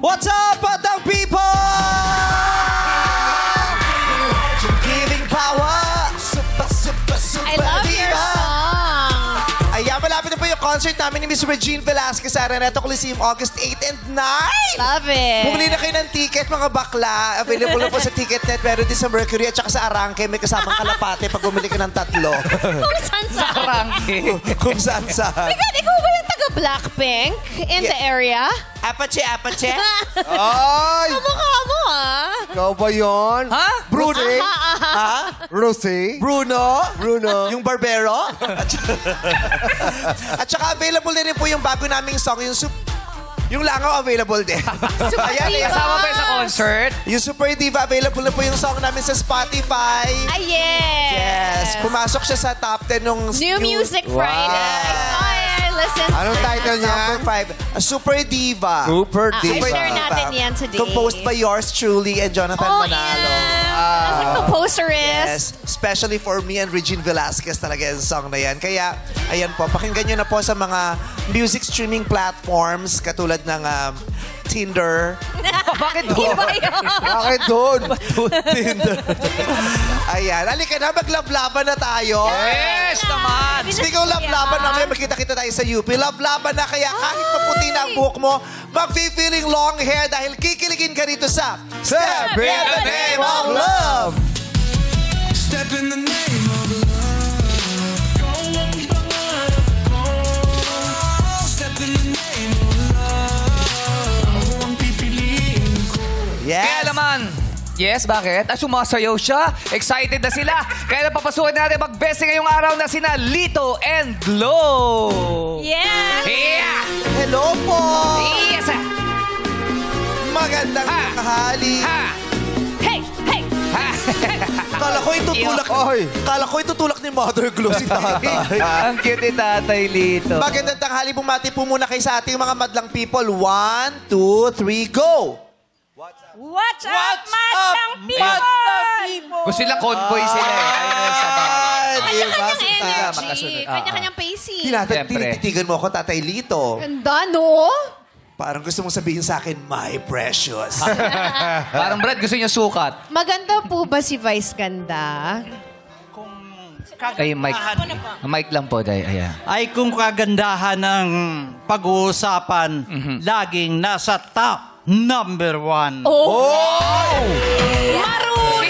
What's up, Batang People? Giving power. I love your song. Ayan, malapit na po yung concert namin ni Miss Regine Velasquez sa Araneta Coliseum, August 8 and 9. Love it. Bumili na kayo ng ticket, mga bakla. Available na po sa Ticketnet. Meron din sa Mercury at saka sa Arangke. May kasamang kalapate pag bumili ka ng 3. Kung saan-saan. Arangke. Kung saan-saan. God, ikaw ba yung taga-Blackpink in the area? Apache. Ay! Kamukha mo, ah. Ikaw ba yun? Ha? Bruno. Ha? Rosie? Bruno. Bruno. Yung Barbero. At saka available na rin po yung bago naming song, yung Langaw available din. Super Diva. Kasama pa yun sa concert. Yung Super Diva, available na po yung song namin sa Spotify. Ay, yes. Yes. Pumasok siya sa top 10 nung... New Music Friday. I listen. Anong title niya? Number 5, Super Diva. Super Diva. I-share natin yan today. Composed by yours truly and Jonathan Manalo. As a composer Yes, especially for me and Regine Velasquez talaga yung song na yan. Kaya, ayan po, pakinggan nyo na po sa mga music streaming platforms katulad ng Tinder. Bakit doon? Iba yun. Bakit doon? Tinder. Ayan, halika na, maglablaban na tayo. Yes naman. Speaking of love-laban, mamaya magkita-kita tayo sa UP. Love-laban na kaya kahit maputi na ang buhok mo, mag-feeling long hair dahil kikiligin ka rito sa Step in the Name of Love! Step in the name of love. Go Step in the name of love. Ang pipiliin ko. Kaya Yes! naman, yes, bakit? Sumasayaw siya. Excited na sila. Kaya napapasukin natin mag-best ngayong araw na sina Lito and Glow. Yes. Yeah! Hello po! Yes! Magandang Ha! tanghali. Ha! Hey, hey. Ha! Kala ko itutulak ni Mother Glow si tatay. Ang cute ni Tatay Lito. Magandang tanghali, bumati po muna kayo sa ating mga madlang people. 1, 2, 3, go! What's up, madlang people? Gusto nila convoy sila eh. Ayun na sa bahay. Kanya-kanyang energy. magkasunod. Kanya-kanyang pacing. Siyempre. Tinititigan mo ako, Tatay Lito. Ganda, no? Parang gusto mong sabihin sa akin, my precious. Parang Brad, gusto niya sukat. Maganda po ba si Vice Ganda? Kay Mike. Mike lang po, Day. Ayan. Ay kung kagandahan ng pag-uusapan, laging nasa top number 1. Oh! Marunong!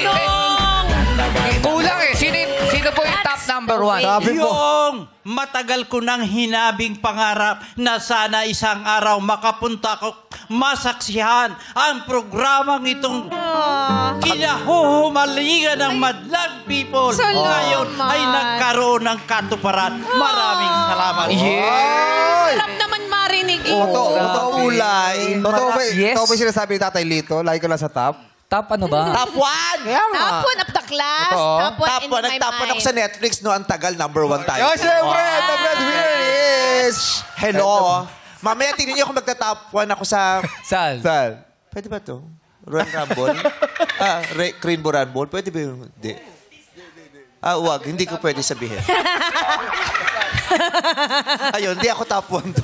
Kulang eh. Sino po yung top number 1? Sabi mo. Yung matagal ko nang hinabing pangarap na sana isang araw makapunta ko masaksihan ang programang itong kinahuhumalingan ng madlang people. Salamat. Ngayon ay nagkaroon ng katuparan. Maraming salamat. Ay! Sarap naman marinig eh. Totoo Ulay. Yes. Totoo ba sinasabi ni Tatay Lito? Lagi ka lang sa top? Top ano ba? Top 1! Top 1 of the class. Totoo. Top 1 Top in 1. my Nagtapon ako mind. sa Netflix, no? Ang tagal, number 1 tayo. Oh, syempre! The breadwinner is... Hello. Mamaya tingnan niyo kung magta-top 1 ako sa... Sal. Sal. Pwede ba to? Royal Rumble? Rainbow Rumble? Pwede ba yun? Hindi. Wag. Hindi ko pwede sabihin. Ayun, hindi ako top 1 to.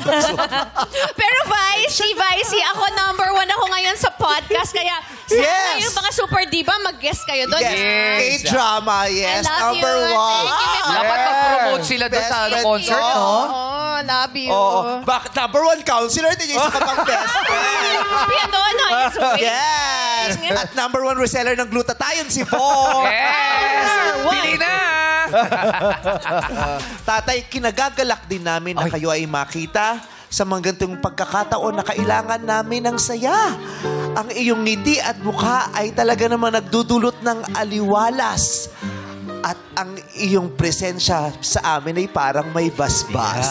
Pero Vice, ako number 1 ako ngayon sa podcast. Kaya sana yung mga super diva, mag-guest kayo doon. Yes. K-drama, yes. I love Number you. 1. Thank you, Ma'am. Dapat mag-promote sila doon sa Best friend concert, ko. no? Oh, love you. Oo. Bakit number 1 counselor? Hindi yung isa ka pang best friend. Pianono, it's waiting. Yes! At number 1 reseller ng glutathione, si Bo. Yes! Pili na! Tatay, kinagagalak din namin na kayo ay makita sa mga ganitong pagkakataon na kailangan namin ng saya. Ang iyong ngiti at mukha ay talaga naman nagdudulot ng aliwalas. At ang iyong presensya sa amin ay parang may basbas.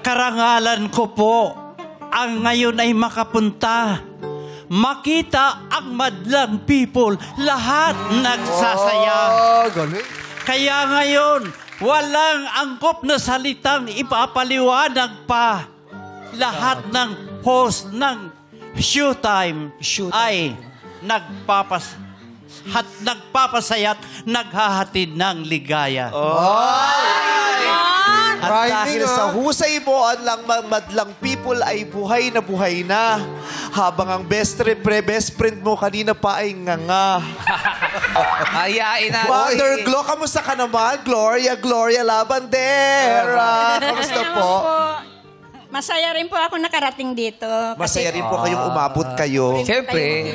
Karangalan ko po ang ngayon ay makapunta. Makita ang madlang people. Lahat nagsasaya. Oh, galing. Kaya ngayon, walang angkop na salitang ipapaliwanag pa. Lahat ng host ng Showtime ay nagpapasaya't naghahatid ng ligaya. At Rhyming, dahil ah. sa husay mo, ang madlang people ay buhay na. Habang ang best friend mo kanina pa ay nganga. Ayain natin. Mother Glo, kamusta ka naman? Gloria Labandera. Kamusta po? Masaya rin po ako nakarating dito. Masaya rin po kayong umabot kayo. Siyempre.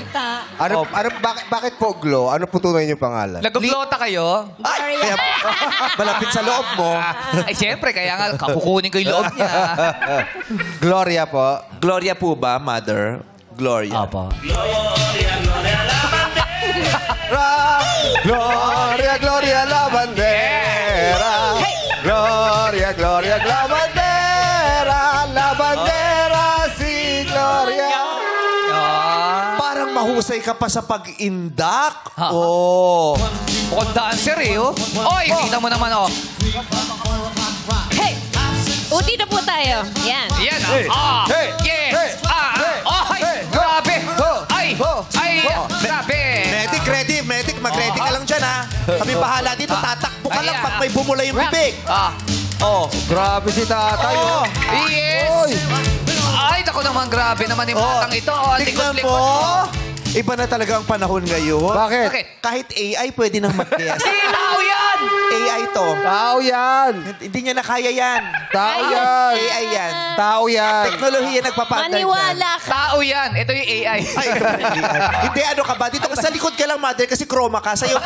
Bakit po Glo? Ano po tunay niyong pangalan? Nagglota kayo? Ay, kaya, malapit sa loob mo. Ay, siyempre. Kaya nga, kukunin ko yung loob niya. Gloria po. Gloria po ba, Mother? Gloria. Apa. Gloria la bandera. Gloria la bandera. La bandera si Gloria. Parang mahusay ka pa sa pag-indak. Ha. Oh. Mukhang dancer eh, oh. Oy, kita mo naman, oh. Hey! Uti na po tayo. Yan. Yan, Hey! ah. Hey! Yes. Hey! Ay, Hey! grabe. Ay, Oh! grabe. Medic, mag-ready ka lang dyan, ha? Kami bahala dito, tatakbo ka lang pag may bumula yung bibig. Oh. Grabe si tatay. Oh. Yes. Oy! Ay, naku naman, grabe naman yung batang ito. Oh, Tignan likod-likod. mo. Iba na talaga ang panahon ngayon. Bakit? Bakit? Kahit AI pwede nang mag-guess. Tao yan! AI to. Tao yan. Hindi niya na kaya yan. Tao yan. AI yan. Tao yan. Teknolohiya nagpapandar Maniwala ka. Tao yan. Ito yung AI. Ay, hindi, ano ka ba? Dito ka sa likod ka lang, Mother, kasi chroma ka. Sa'yo.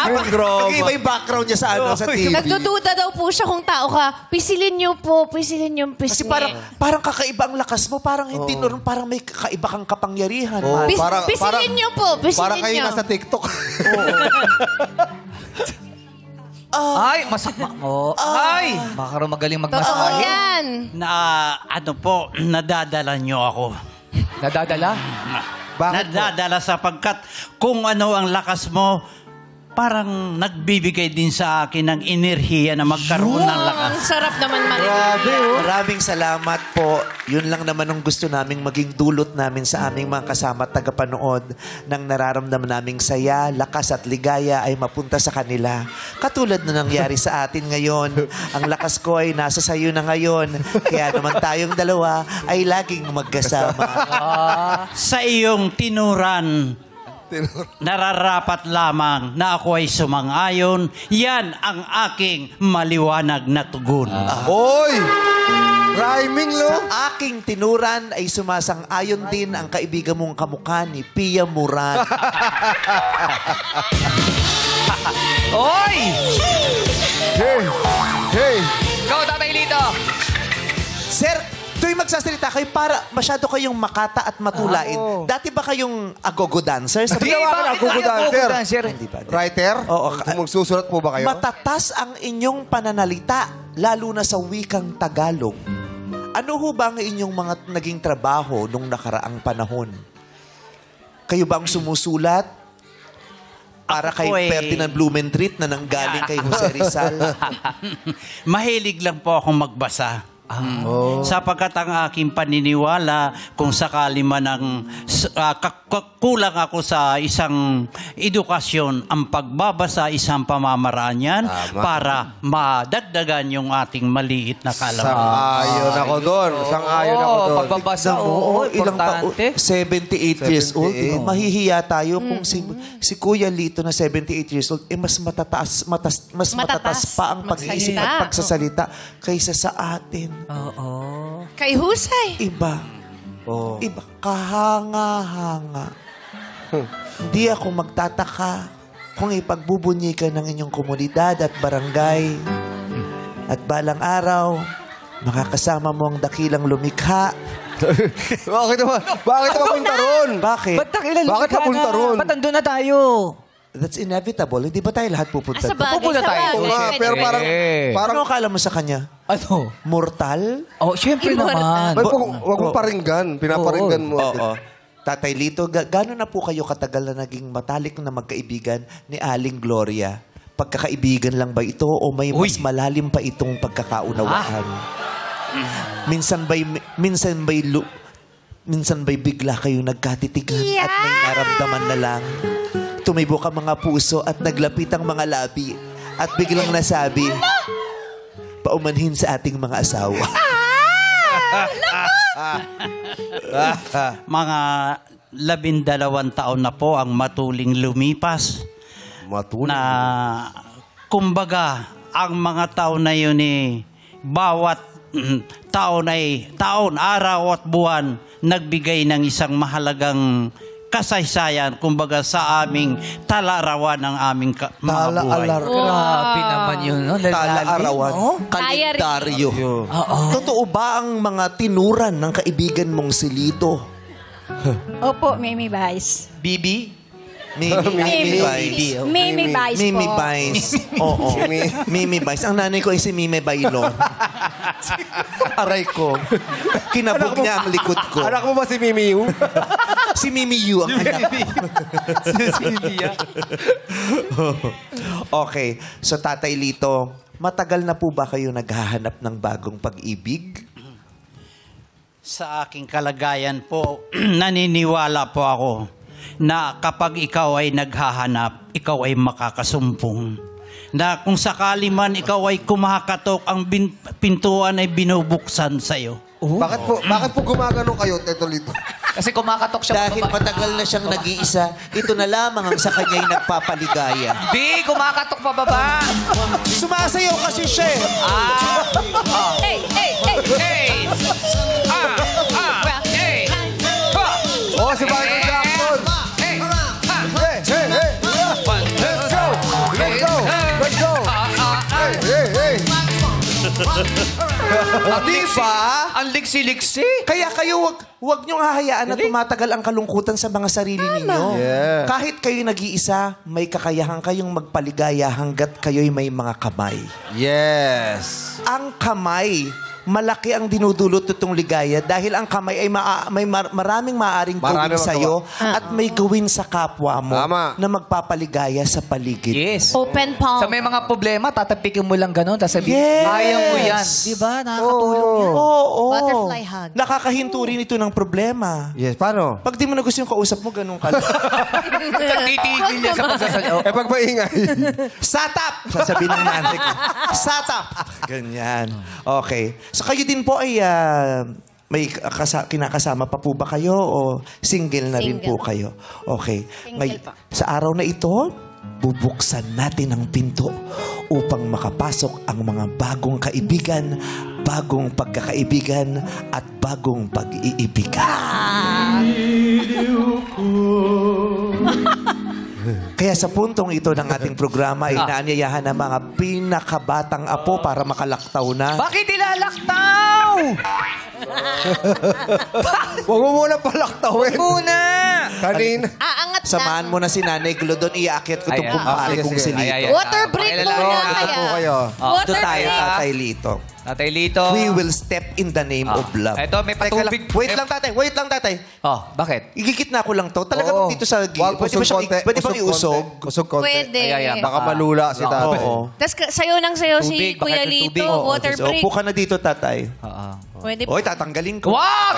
Mag-iba yung background niya sa, sa TV. Nagdududa daw po siya kung tao ka. Pisilin niyo po. Pisilin yung Kasi pisngi. parang kakaiba ang lakas mo. Parang hindi normal. Parang may kakaiba kang kapangyarihan. Oh, Mother. Pisilin niyo po. Pisilin Parang kayo niyo. nasa TikTok. Ay, masakma. Oh. Ay, baka raw magaling Totoo magmasahe. yan. Na ano po, nadadala nyo ako. Nadadala? Bakit po? Nadadala sapagkat kung ano ang lakas mo, parang nagbibigay din sa akin ng enerhiya na magkaroon ng lakas. Ang sarap naman marinig. Grabe, oh. Maraming salamat po. Yun lang naman ang gusto naming maging dulot namin sa aming mga kasama at tagapanood ng nararamdaman naming saya, lakas at ligaya ay mapunta sa kanila. Katulad na nangyari sa atin ngayon. Ang lakas ko ay nasa sayo na ngayon. Kaya naman tayong dalawa ay laging magkasama. Sa iyong tinuran, nararapat lamang na ako ay sumang-ayon. Yan ang aking maliwanag na tugon. Oy! Rhyming, lo. Sa aking tinuran ay sumasang-ayon din ang kaibigan mong kamukha ni Pia Moran. Oy! Hey! Hey! Ikaw, Tatay Lito. Sir, tuwing magsasalita kayo, para masyado kayong makata at matulain. Dati ba kayong agogo dancer? Sa Di ba? Agogo dancer. Hindi ba? Writer? Oo. Magsusulat po ba kayo? Matatas ang inyong pananalita, lalo na sa wikang Tagalog. Ano ho ba ang inyong mga naging trabaho nung nakaraang panahon? Kayo ba ang sumusulat? Para kay Ako Ferdinand Blumentritt na nanggaling kay Jose Rizal? Mahilig lang po akong magbasa. Sapagkat ang aking paniniwala, kung sakali man ang kulang ako sa isang edukasyon, ang pagbabasa isang pamamaraan yan para madagdagan yung ating maliit na kaalaman. Sang-ayon ako doon. Sang-ayon ako doon. Pagbabasa, Oo, ilang taon? importante. 78 years old. 78. Mahihiya tayo kung si Kuya Lito na 78 years old, mas matatas Matatas pa ang pag-iisip magsalita. at pagsasalita kaysa sa atin. Kay Husay. Iba. Iba. Kahanga-hanga. Hindi ako magtataka kung ipagbubunyi ka ng inyong komunidad at barangay. At balang araw, makakasama mo ang dakilang lumikha. Bakit naman? Bakit napunta ron? Bakit? Bakit napunta ron? Ba't nandun na tayo? That's inevitable. Hindi ba tayo lahat pupunta? Sa bagay, Pupunta sa tayo. bagay. Oo nga, pero parang... Ano akala mo sa kanya? Ano? Mortal? Oh, syempre naman. Wag mo paringgan. Pinaparinggan mo. Oo. Tatay Lito, gano'n na po kayo katagal na naging matalik na magkaibigan ni Aling Gloria? Pagkakaibigan lang ba ito o may mas malalim pa itong pagkakaunawaan? Minsan ba'y bigla kayong nagkatitigan at may naramdaman na lang? Tumibo ka mga puso at naglapit ang mga labi at biglang nasabi, paumanhin sa ating mga asawa. Mga 12 taon na po ang matuling lumipas. Matuloy. Na kumbaga ang mga taon na yun bawat taon, araw at buwan nagbigay ng isang mahalagang kasaysayan kumbaga sa aming talarawan ng aming mga buhay. Grabe naman yun, no? Tala-arawan. Oh? Kalendaryo. Totoo ba ang mga tinuran ng kaibigan mong si Lito? Opo, Mimi Vice. Bibi? Mimi Vice. Mimi Vice po. Mimi Vice. Oo. Mimi Vice. Ang nanay ko ay si Mimi Bailon. Aray ko. Kinabog niya ang likod ko. Anak mo ba si Mimi Yu? Si Mimi Yu ang anak. Okay. So, Tatay Lito, matagal na po ba kayo naghahanap ng bagong pag-ibig? Sa aking kalagayan po, naniniwala po ako na kapag ikaw ay naghahanap, ikaw ay makakasumpong. Na kung sakali man ikaw ay kumakatok, ang pintuan ay binubuksan sa'yo. Bakit po gumagano kayo, Teto Lito? Kasi kumakatok siya. Dahil matagal na siyang nag-iisa, ito na lamang ang sa kanya'y nagpapaligaya. Di, kumakatok pababa. Sumasayaw kasi siya eh. Hey, hey, hey. Hey! Hey! Oh, si Michael Jackson! Hey! Hey, hey, hey! Let's go! Let's go! Let's go! Hey, hey, hey! Di ba? Ang liksi-liksi. Kaya kayo, wag niyong hahayaan na tumatagal ang kalungkutan sa mga sarili ninyo. Yeah. Kahit kayo nag-iisa, may kakayahan kayong magpaligaya hanggat kayo'y may mga kamay. Yes! Ang kamay, malaki ang dinudulot nitong ligaya dahil ang kamay ay maraming maaaring gawin Marami sa'yo at may gawin sa kapwa mo Tama. na magpapaligaya sa paligid. Yes. Open palm. Sa may mga problema, tatapikin mo lang ganun, tapos sabihin, Yes. kaya mo yan. Diba? Nakakatulong yan. Oo. Butterfly hug. Nakakahinto rin ito ng problema. Yes, paano? Pag di mo na gusto yung kausap mo, ganun ka lang. Titigil niya sa pagsasalita. Pag maingay. Satap! Sasabihin ng nanay ko. Satap! Ganyan. Okay. So kayo din po ay may kinakasama pa po ba kayo o single na rin po kayo? Okay. Single pa. Sa araw na ito, bubuksan natin ang pinto upang makapasok ang mga bagong kaibigan, bagong pagkakaibigan, at bagong pag-iibigan. Kaya sa puntong ito ng ating programa, inaanyayahan ng mga pinakabatang apo para makalaktaw na. Bakit ilalaktaw? Huwag mo muna palaktawin. Muna! Kanina. Aangat Samahan mo na si Nanay Glo doon, iaakit ko itong Ayan. kumpare Sige, kong sige. si Lito. Ay, ay. Water break Pakilala muna mo. kaya. po kayo. Water Doon tayo, break. Tatay Lito. Tatay Lito. We will step in the name of love. Eto, may Teka lang. patubig. Wait lang, Tatay. Wait lang, Tatay. Oh, bakit? Igigit na ako lang to. Talaga Oo. bang dito sa Wag Pwede ba siyang konti. pwede bang iusog? Usog konti. Pwede. Ay, Baka malula si tatay. Oo. Tapos sayo nang sayo si Tubig, Kuya bakit may Lito. tubig? Oo, Water so, break. upo ka na dito, Tatay. Oo. Pwede. Oy, tatanggalin ko. Wag!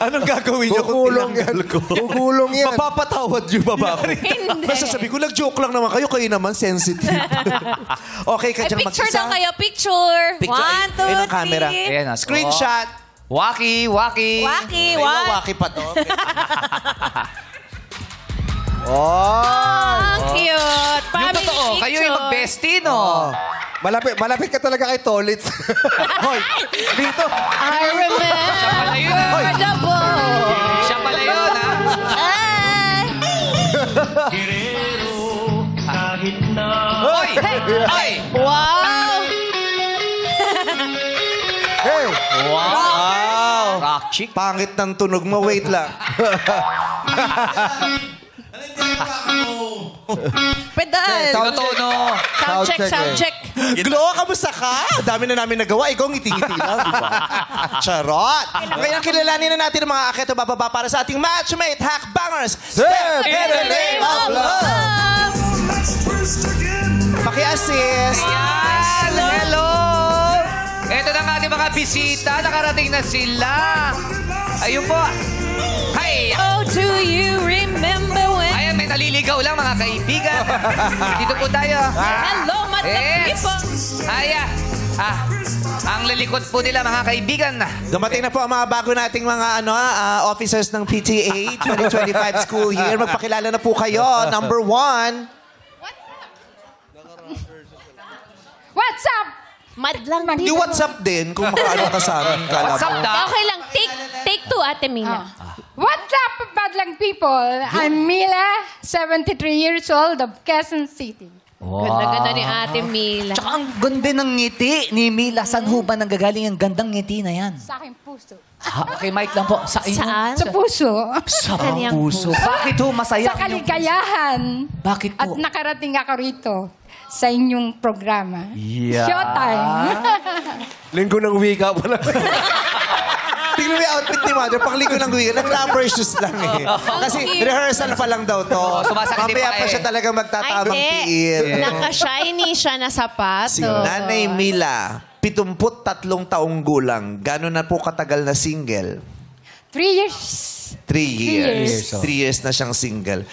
Anong gagawin niyo kung Gugulong yan. tinanggal ko? Gugulong yan. Mapapatawad niyo ba ba ako? Hindi. Basta sabi ko, nag-joke lang naman kayo. Kayo naman, sensitive. Okay, Ay, kadyang picture mag-isa. daw kayo. Picture. Picture. 1, 2, Ayun ang camera. 3. Ayan, ah. Screenshot. Waki, waki. Waki, May waki. mawaki pa to. Oh! Ang cute. Yung Family totoo, kayo yung picture. mag-bestie, no? Malapit ka talaga kay Tolitz. Hoy, dito. I pala yun, ah. remember the boy. Siya pala yun, ha? Hoy! Ay! Wow! Hey! Wow. Rock chick. Pangit ng tunog mo. Wait lang. Pedal. Sino tono? Sound check, sound check. Glo, kamusta ka? Dami na namin nagawa. Ikaw ngiti-ngiti lang, di ba? Charot! Ngayon, kilalanin na natin ang mga aketo bababa para sa ating matchmate, Hackbangers. Step in the name of love! Paki-assist. Yan! Hello! Ito na nga ating mga bisita. Nakarating na sila. Ayun po. Hi! Oh, do you remember when... Ayan, may naliligaw lang mga kaibigan. Dito po tayo. Hello, Madlang Yes! po. Ang lilikod po nila, mga kaibigan. Dumating na po ang mga bago nating mga officers ng PTA 2025 school year. Magpakilala na po kayo. Number 1. What's up? Madlang Di people. WhatsApp din kung makaano ka sa amin. Kala What's up, mo. da? Okay lang. Take two, Ate Mila. What's up, Badlang people? I'm Mila, 73 years old of Quezon City. Ganda-ganda ni Ate Mila. Tsaka ang ganda ng ngiti ni Mila. Saan ho ba nanggagaling ang gandang ngiti na yan? Sa aking puso. Okay, mic lang po. Sa inyo? Saan? Sa puso. Sa Kanyang puso. Bakit ho masaya? Sa kaligayahan. Bakit At po? nakarating ako rito sa inyong programa. Yeah. Showtime. Linggo ng wika pa lang. Tingnan mo yung outfit ni Mother. Panglinggo ng weekend. Nag-rubber shoes lang eh. Kasi rehearsal pa lang daw to. sumasakit Mamaya pa pa eh. siya talagang magtatamang Ay, tiil. Naka-shiny siya na sapato. Si Nanay Mila, 73 taong gulang. Gano'n na po katagal na single? 3 years. 3 years. years. 3 years na siyang single.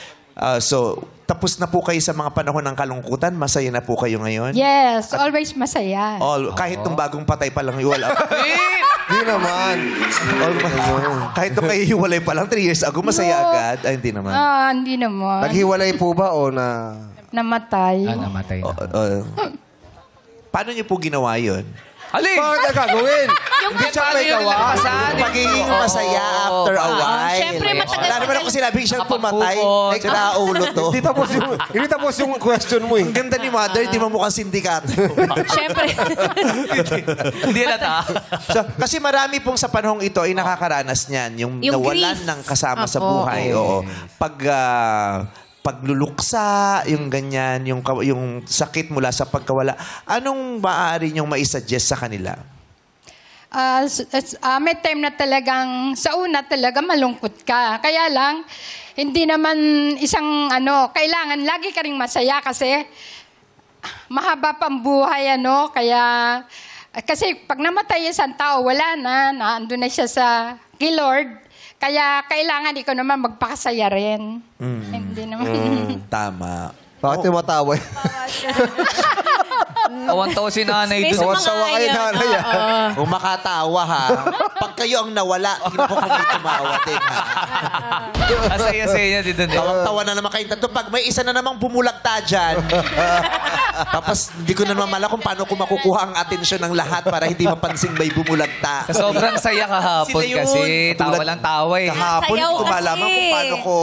So, tapos na po kayo sa mga panahon ng kalungkutan? Masaya na po kayo ngayon? Yes, always masaya. Kahit nung bagong patay pa lang iwala. Hindi naman. Kahit nung kayo hiwalay pa lang 3 years ago, masaya No. agad. Ay, hindi naman. Hindi naman. Naghiwalay po ba o na... Namatay. namatay na. Paano niyo po ginawa yun? Alin? Bakit na gagawin? Hindi siya may gawa. Yung pagiging masaya after a while. Syempre, matagal- Wala naman ako sinabing siyang pumatay. Nakapag-focus. Sira ulo to. Hindi tapos yung question mo eh. Ang ganda ni Mother, di mo mukhang sindikato. Syempre. Hindi na ta. So, kasi marami pong sa panahong ito ay nakakaranas niyan. Yung Yung nawalan grief. ng kasama sa Apo. buhay. Oo. Pagluluksa, yung ganyan, yung sakit mula sa pagkawala. Anong maaari niyong maisuggest sa kanila? May time na talagang, sa una talaga malungkot ka. Kaya lang, hindi naman kailangan lagi ka ring masaya kasi mahaba pang buhay, kaya, kasi pag namatay isang tao, wala na, naandun na siya sa kay Lord. Kaya kailangan ikaw naman magpakasaya rin. Hindi naman. Tama. Bakit tumatawa? Tawan-tawa si nanay May doon. Sawa kayo, sumangayang. nanay, Kung makatawa ha, pag kayo ang nawala, hindi po kami tumawa din ha. Asaya-saya niya din doon. Tawang-tawa na naman kayong tatlo. Pag may isa na namang bumulagta dyan, tapos hindi ko na naman mala kung paano ko makukuha ang atensyon ng lahat para hindi mapansing may bumulagta. Sa sobrang saya kahapon Sila yun. kasi. Tawa Katulad- lang tawa eh. Kahapon, Sayaw hindi ko kasi. malaman kung paano ko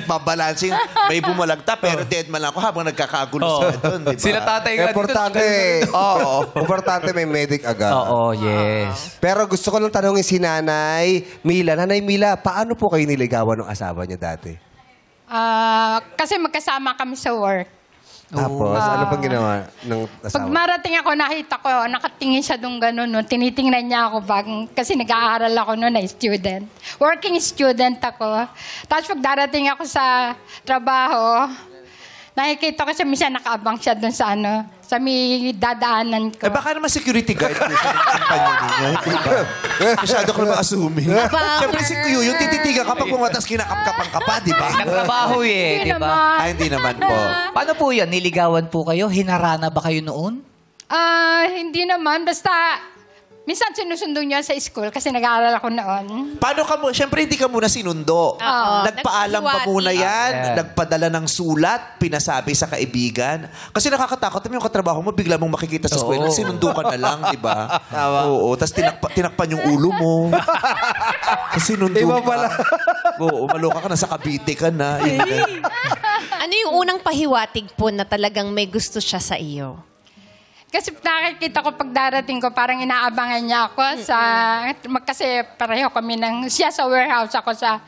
babalancing. May bumulagta, pero dead man lang ako habang nagkakagulo sila doon. Diba? Sila tatay nga dito. Importante. Oo. Importante may medic agad. Oo, yes. Pero gusto ko lang tanongin si Nanay Mila. Nanay Mila, paano po kayo niligawan ng asawa niya dati? Kasi magkasama kami sa work. Tapos, ano pang ginawa ng Pag asawa? marating ako, nakita ko, nakatingin siya doon gano'n, tinitingnan niya ako kasi nag-aaral ako noon na student. Working student ako. Tapos pag darating ako sa trabaho, nakikita ko siya, minsan nakaabang siya doon sa sa may dadaanan ko. Eh baka naman security guard po siya ng kumpanya ninyo. Diba? Masyado ko naman assuming. Siyempre si Kuya yung tititigan kapag pumatas kinakapkapan ka pa, di ba? Nagtrabaho eh, Hindi di ba? naman. Ay, hindi naman po. Paano po yan? Niligawan po kayo? Hinarana ba kayo noon? Hindi naman. Basta, minsan sinusundo niya sa school kasi nag-aaral ako noon. Paano ka mo? Siyempre, hindi ka muna sinundo. Nagpaalam pa muna yan. Yeah. Nagpadala ng sulat. Pinasabi sa kaibigan. Kasi nakakatakot naman yung katrabaho mo. Bigla mong makikita sa eskwela. Sinundo ka na lang, di ba? Oo. Tapos tinakpan yung ulo mo. Tapos sinundo Iba ka. pala. Oo. Maloka ka na sa Cavite ka na. Yun na. Ano yung unang pahiwatig po na talagang may gusto siya sa iyo? Kasi nakikita ko pag darating ko, parang inaabangan niya ako kasi pareho kami siya sa warehouse, ako sa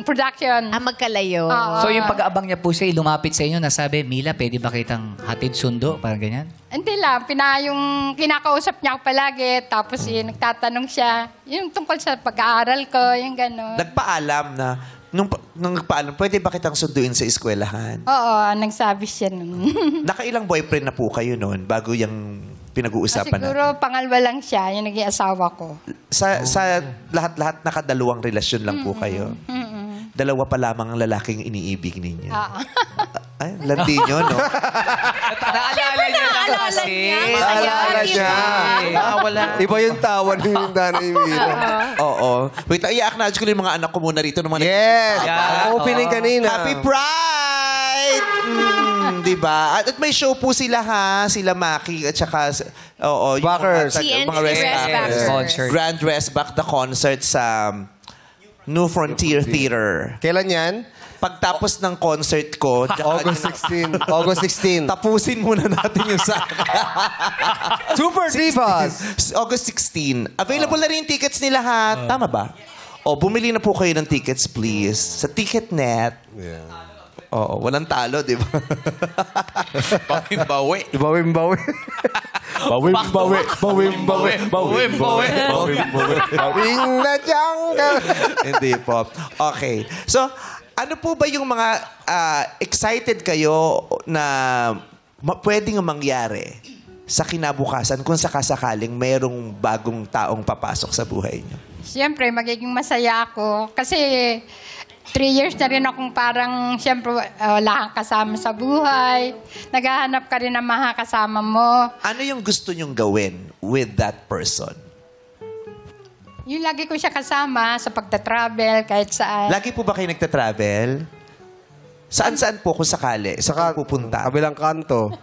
production. Magkalayo. Oo. So yung pag-aabang niya po siya, lumapit sa inyo, nasabi, Mila, pwede ba kitang hatid sundo? Parang ganyan? Hindi lang, yung kinakausap niya ako palagi, tapos nagtatanong siya, yung tungkol sa pag-aaral ko, yung gano'n. Nagpaalam na, nung nagpaalam, pwede ba kitang sunduin sa eskwelahan? Oo, nagsabi siya nun. Nakailang boyfriend na po kayo noon bago yung pinag-uusapan natin? Siguro pangalawa lang siya, yung naging asawa ko. Sa lahat-lahat, nakadalawang relasyon lang po kayo. Dalawa pa lamang ang lalaking iniibig ninyo. Ay, landi nyo, no? Naalala niya lang naalala kasi. niya. Naalala niya. Wala. Iba yung tawa ni Nanay Mira. Oo. Wait, i-acknowledge ko lang yung mga anak ko muna rito. Ng mga Yes! Yeah. Opening kanina. Happy Pride! Diba? At may show po sila ha. Sila Maki at saka... Oo. Yung Backers. mga CNC rest Rest backers. Backers. Concert. Grand Rest Back the concert sa New Frontier Theater. Kailan yan? Pagtapos ng concert ko, August 16. August 16. tapusin muna natin yung sa... Super Divas! August 16. Available na rin yung tickets nila ha. Tama ba? O, bumili na po kayo ng tickets, please. Sa Ticketnet. Yeah. Oo, walang talo, di ba? Bawin-bawi. Bawin-bawi. Bawin-bawi. Bawin-bawi. Bawin-bawi. Bawin-bawi. Bawin na jungle. Hindi po. Okay. So, ano po ba yung mga excited kayo na pwedeng mangyari sa kinabukasan kung sakasakaling mayroong bagong taong papasok sa buhay niyo? Siyempre, magiging masaya ako. Kasi 3 years na rin akong parang, siyempre, wala kang kasama sa buhay. Naghahanap ka rin ng mga kasama mo. Ano yung gusto nyong gawin with that person? Yung lagi ko siya kasama sa pagta-travel, kahit saan. Lagi po ba kayo nagta-travel? Saan-saan po kung sakali? Saan po pupunta? Kabilang kanto.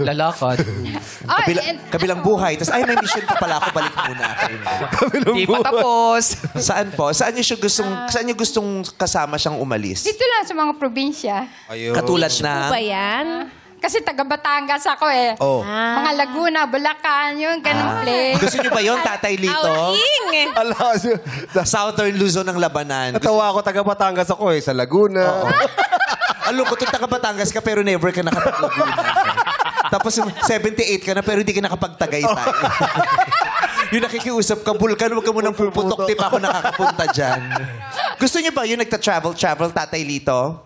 Lalakad. Kabilang buhay. Tapos, ay, may mission pa pala ako. Balik muna. Di pa tapos. Saan po? Saan niyo gustong kasama siyang umalis? Dito lang sa mga probinsya. Ayun. Katulad Ba na... yan? Kasi taga Batangas ako eh. Oh. Mga Laguna, Bulacan, yung ganung place. Gusto niyo ba yon Tatay Lito? Outing! Alam, Southern Luzon ng Labanan. natawa ako, taga Batangas ako sa Laguna. Alam ko, taga Batangas ka pero never ka nakapag-Laguna. Tapos 78 ka na pero hindi ka nakapag-Tagaytay. Yung nakikiusap ka, Bulkan, huwag ka munang puputok, di pa ako nakakapunta dyan. Gusto niyo ba yung nagta-travel, Tatay Lito?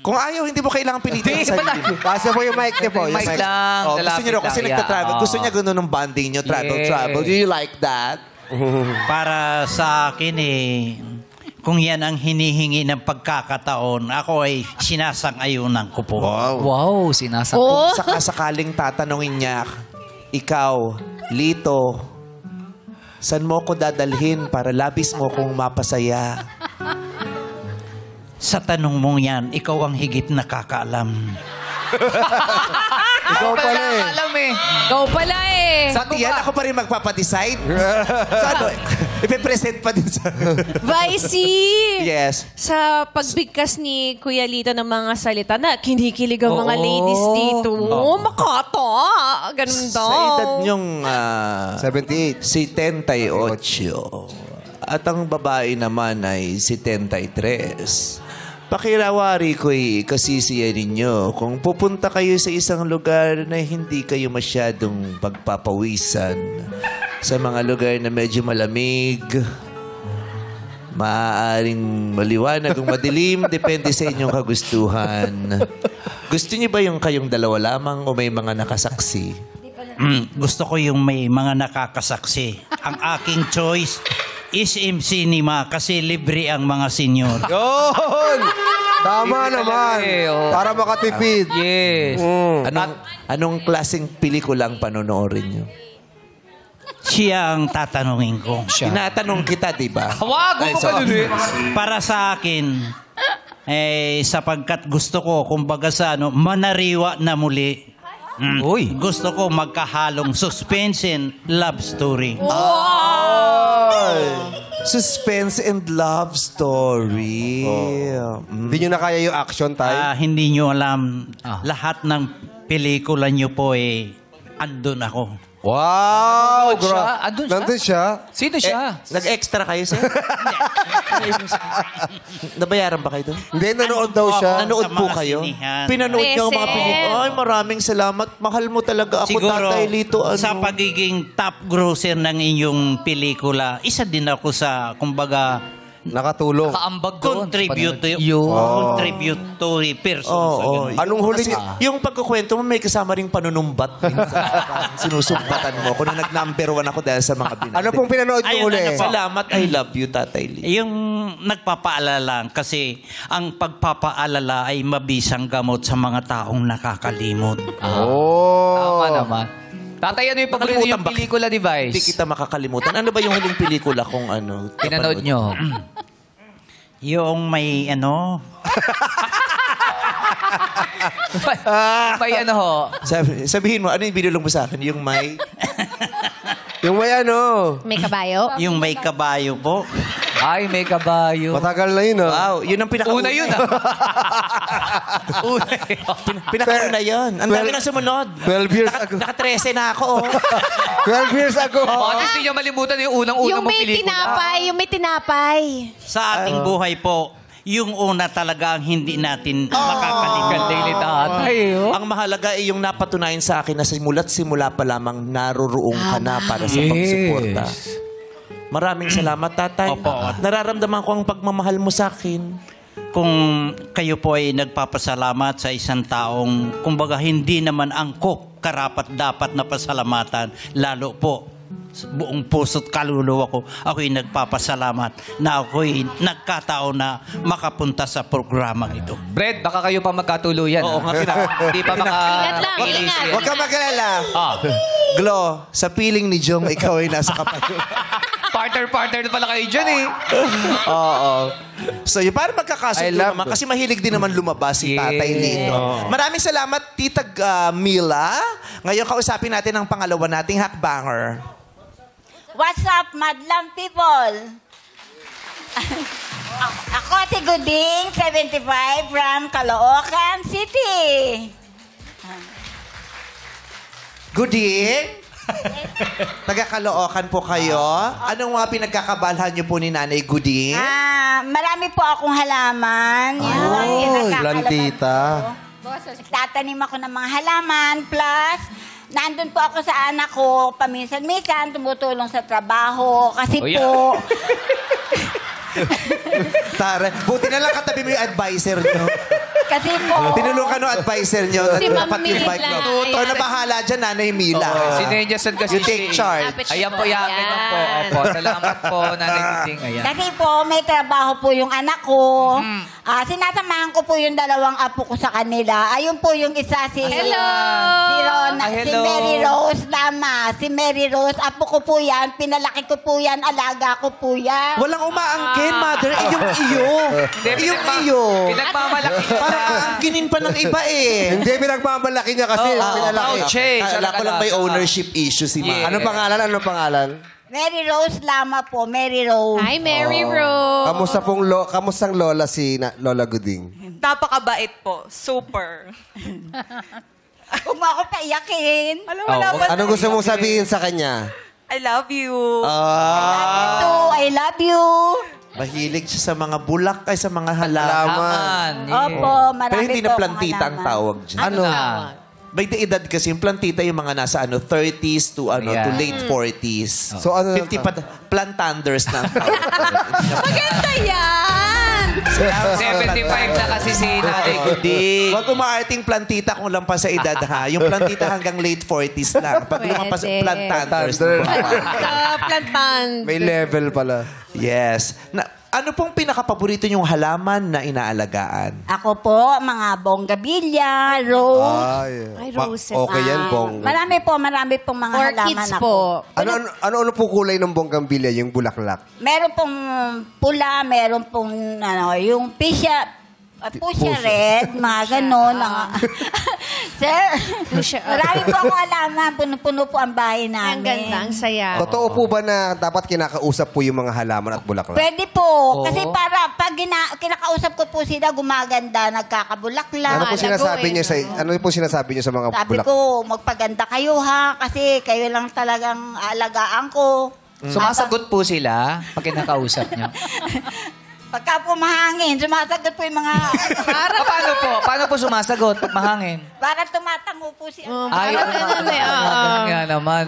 Kung ayaw, hindi mo kailangan pilitin ang sarili mo. Kasi po yung mic niyo po. Yung Mic lang. Oh, gusto lalapit niyo raw kasi lang, nagta-travel. yeah. Gusto niya ganun ng bonding niyo, Yes. travel. Do you like that? Para sa akin kung yan ang hinihingi ng pagkakataon, ako ay sinasang-ayunan ko po. Wow, sinasakot. Oh, Sakaling tatanungin niya, ikaw, Lito, saan mo ko dadalhin para labis mo kong mapasaya? Sa tanong mong yan, ikaw ang higit nakakaalam. Ikaw pala eh. Alam eh. go pala eh. Pati yan, ako pa rin magpapadecide. So ano, ipipresent pa din sa... Vicey! Yes. Sa pagbigkas ni Kuya Lito ng mga salita na kinikilig ang mga ladies dito. Makata! Ganun daw. Sa edad niyong 78. 78 at ang babae naman ay 73. Pakirawari ko'y kasisiya ninyo kung pupunta kayo sa isang lugar na hindi kayo masyadong pagpapawisan. Sa mga lugar na medyo malamig, maaaring maliwanag o madilim, depende sa inyong kagustuhan. Gusto niyo ba yung kayong dalawa lamang o may mga nakasaksi? Gusto ko yung may mga nakakasaksi. Ang aking choice is Cinema kasi libre ang mga senyor. Yun! Tama naman. oh. Para makatipid. Yes. Anong klaseng pelikulang panonoorin niyo? Siya ang tatanungin ko. Tinatanong kita, di ba? Wag Ay, mo pa dun eh. Para sa akin, sapagkat gusto ko, kumbaga sa manariwa na muli. Uy. Gusto ko magkahalong suspense and love story. Suspense and love story. Hindi nyo na kaya yung action tayo. Hindi nyo alam, lahat ng pelikula nyo po andun ako. Wow! Nandun siya? Andun siya? Nandun siya? Sino siya? Nag-extra kayo, sir? Nabayaran ba kayo doon? Hindi, nanood daw siya. Nanood Sa po mga kayo? sinihan. Pinanood niyo ang mga Present. pelikula. Ay, maraming salamat. Mahal mo talaga ako, Siguro, Tatay Lito. sa pagiging top grosser ng inyong pelikula, isa din ako sa, kumbaga, Nakatulong. Kaambag doon. Contributory person. sa ganun. Anong huli Kasi niya? yung pagkukwento mo, may kasama ring panunumbat. Parang sinusumbatan mo. Kung nag-number 1 ako dahil sa mga binati. Ano pong pinanood niyo Ayun, huli? ano po? Salamat, I love you, Tatay Lee. Yung nagpapaalala lang kasi ang pagpapaalala ay mabisang gamot sa mga taong nakakalimot. Tama naman. Tatay, ano yung paborito Nakalimutan yung ba? pelikula device? Hindi kita makakalimutan. Ano ba yung huling pelikula kung ano? Pinanood nyo. Yung may ano, May ano ho. Sabihin mo, ano yung binulong mo sa akin? Yung may... Yung may ano. May kabayo? yung may kabayo po. Ay, may kabayo. Matagal na yun, ah. Wow, yun ang pinakauna. Una yun, ah. Una yun. Pinakauna yun. Ang dami na sumunod. 12 years ago. Naka-13 na ako. 12 years ago. At least hindi nyo malimutan yung unang-unang Yung mong may pelikula. tinapay, yung may tinapay. Sa ating buhay po, yung una talaga ang hindi natin makakalimutan. Ganda ni tatay, oh. Ang mahalaga ay yung napatunayan sa akin na simula pa lamang naroroong ka na para sa Yes. pagsuporta. Maraming salamat, Tatay. Opo. Nararamdaman ko ang pagmamahal mo sa akin. Kung kayo po ay nagpapasalamat sa isang taong, kumbaga hindi naman angkop karapat dapat na pasalamatan, lalo po sa buong puso't kaluluwa ko, ako'y nagpapasalamat na ako'y nagkataon na makapunta sa programang ito. Brad, baka kayo pa magkatuluyan. Oo ah. nga, Hindi pa maka... Ingat lang, ingat. Huwag ka mag-alala. Ah, Glo, sa piling ni Jong, ikaw ay nasa kapayo. partner na pala kayo dyan eh. Oo. So, yun, para I magkakasundo love naman. it. Kasi mahilig din naman lumabas si Tatay Lito. Maraming salamat, Tita Mila. Ngayon, kausapin natin ang pangalawa nating hakbanger. What's up, madlang people? Ako si Guding, 75, from Caloocan City. Gooding? Taga-Caloocan po kayo. Anong mga pinagkakabalhan niyo po ni Nanay Gooding? Marami po akong halaman. plantita. Tatanim ako ng mga halaman. Plus, nandun po ako sa anak ko. Paminsan-minsan, tumutulong sa trabaho. Kasi Oh, po, Tara, buti na lang katabi mo yung advisor niyo. kasi po, Tinulungan ng advisor niyo. Si Ma'am Dapat yung bike Mila. mo. Ikaw na bahala dyan, Nanay Mila. Si Nenjasan kasi You take charge. Ayan po, yakin lang po. Opo, salamat po, Nanay Guding. Ayan. kasi po, may trabaho po yung anak ko. Sinasamahan ko po yung dalawang apo ko sa kanila. Ayun po yung isa si... Hello! Si Rona, Ah, si hello. Mary Rose Lama. Si Mary Rose, apo ko po yan. Pinalaki ko po yan. Alaga ko po yan. Walang umaangkin, mother. Iyong iyo. Iyong iyo. Pinagmamalaki niya. Parang aangkinin pa ng iba eh. Hindi, pinagmamalaki niya kasi. pinalaki. Ouch, eh. Kala ko lang may ownership issue si Yeah. Ma. Anong pangalan? Anong pangalan? Mary Rose Lama po. Mary Rose. Hi, Mary Rose. Kamustang lola si Lola Guding? Napakabait po. Super. Huwag mo ako paiyakin. Alam mo naman. Anong gusto mong sabihin sa kanya? I love you. I love you. Mahilig siya sa mga bulak ay sa mga halaman. Aman. Opo, marami Pero hindi po na akong plantita ang halaman. tawag dyan. Ano? May edad kasi yung plantita yung mga nasa 30s to Yeah. to late 40s. So, ano 50 plantanders na ang tawag. Maganda yan! 75 na kasi si Nanay Guding. Huwag umaarting plantita kung lampas sa edad ha. Yung plantita hanggang late 40s lang. Pag lumampas Pwede. plantanders. Plantan. May level pala. Yes. Ano pong pinaka-paborito niyong halaman na inaalagaan? Ako po, mga bonggabilya, rose. Ay, roses. Okay yan, bong. Marami pong mga halaman Orchids ako. po. Ano po kulay ng bonggambilya, yung bulaklak? Meron pong pula, meron pong yung pisya red, mga ganon. Sir, marami po akong halaman. Puno-puno po ang bahay Ang namin. ganda, ang saya. Totoo po ba na dapat kinakausap po yung mga halaman at bulaklak? Pwede po. Kasi para pag kinakausap ko po sila, gumaganda, nagkakabulaklak. Ano po sinasabi niyo sa mga Sabi bulaklak? ko, magpaganda kayo ha, kasi kayo lang talagang alagaan ko. Sumasagot po sila pag kinakausap niyo. Pagka po mahangin, sumasagot po yung mga... Paano po? Paano po sumasagot pag mahangin? Para tumatango po siya. Ay, ganun nga naman.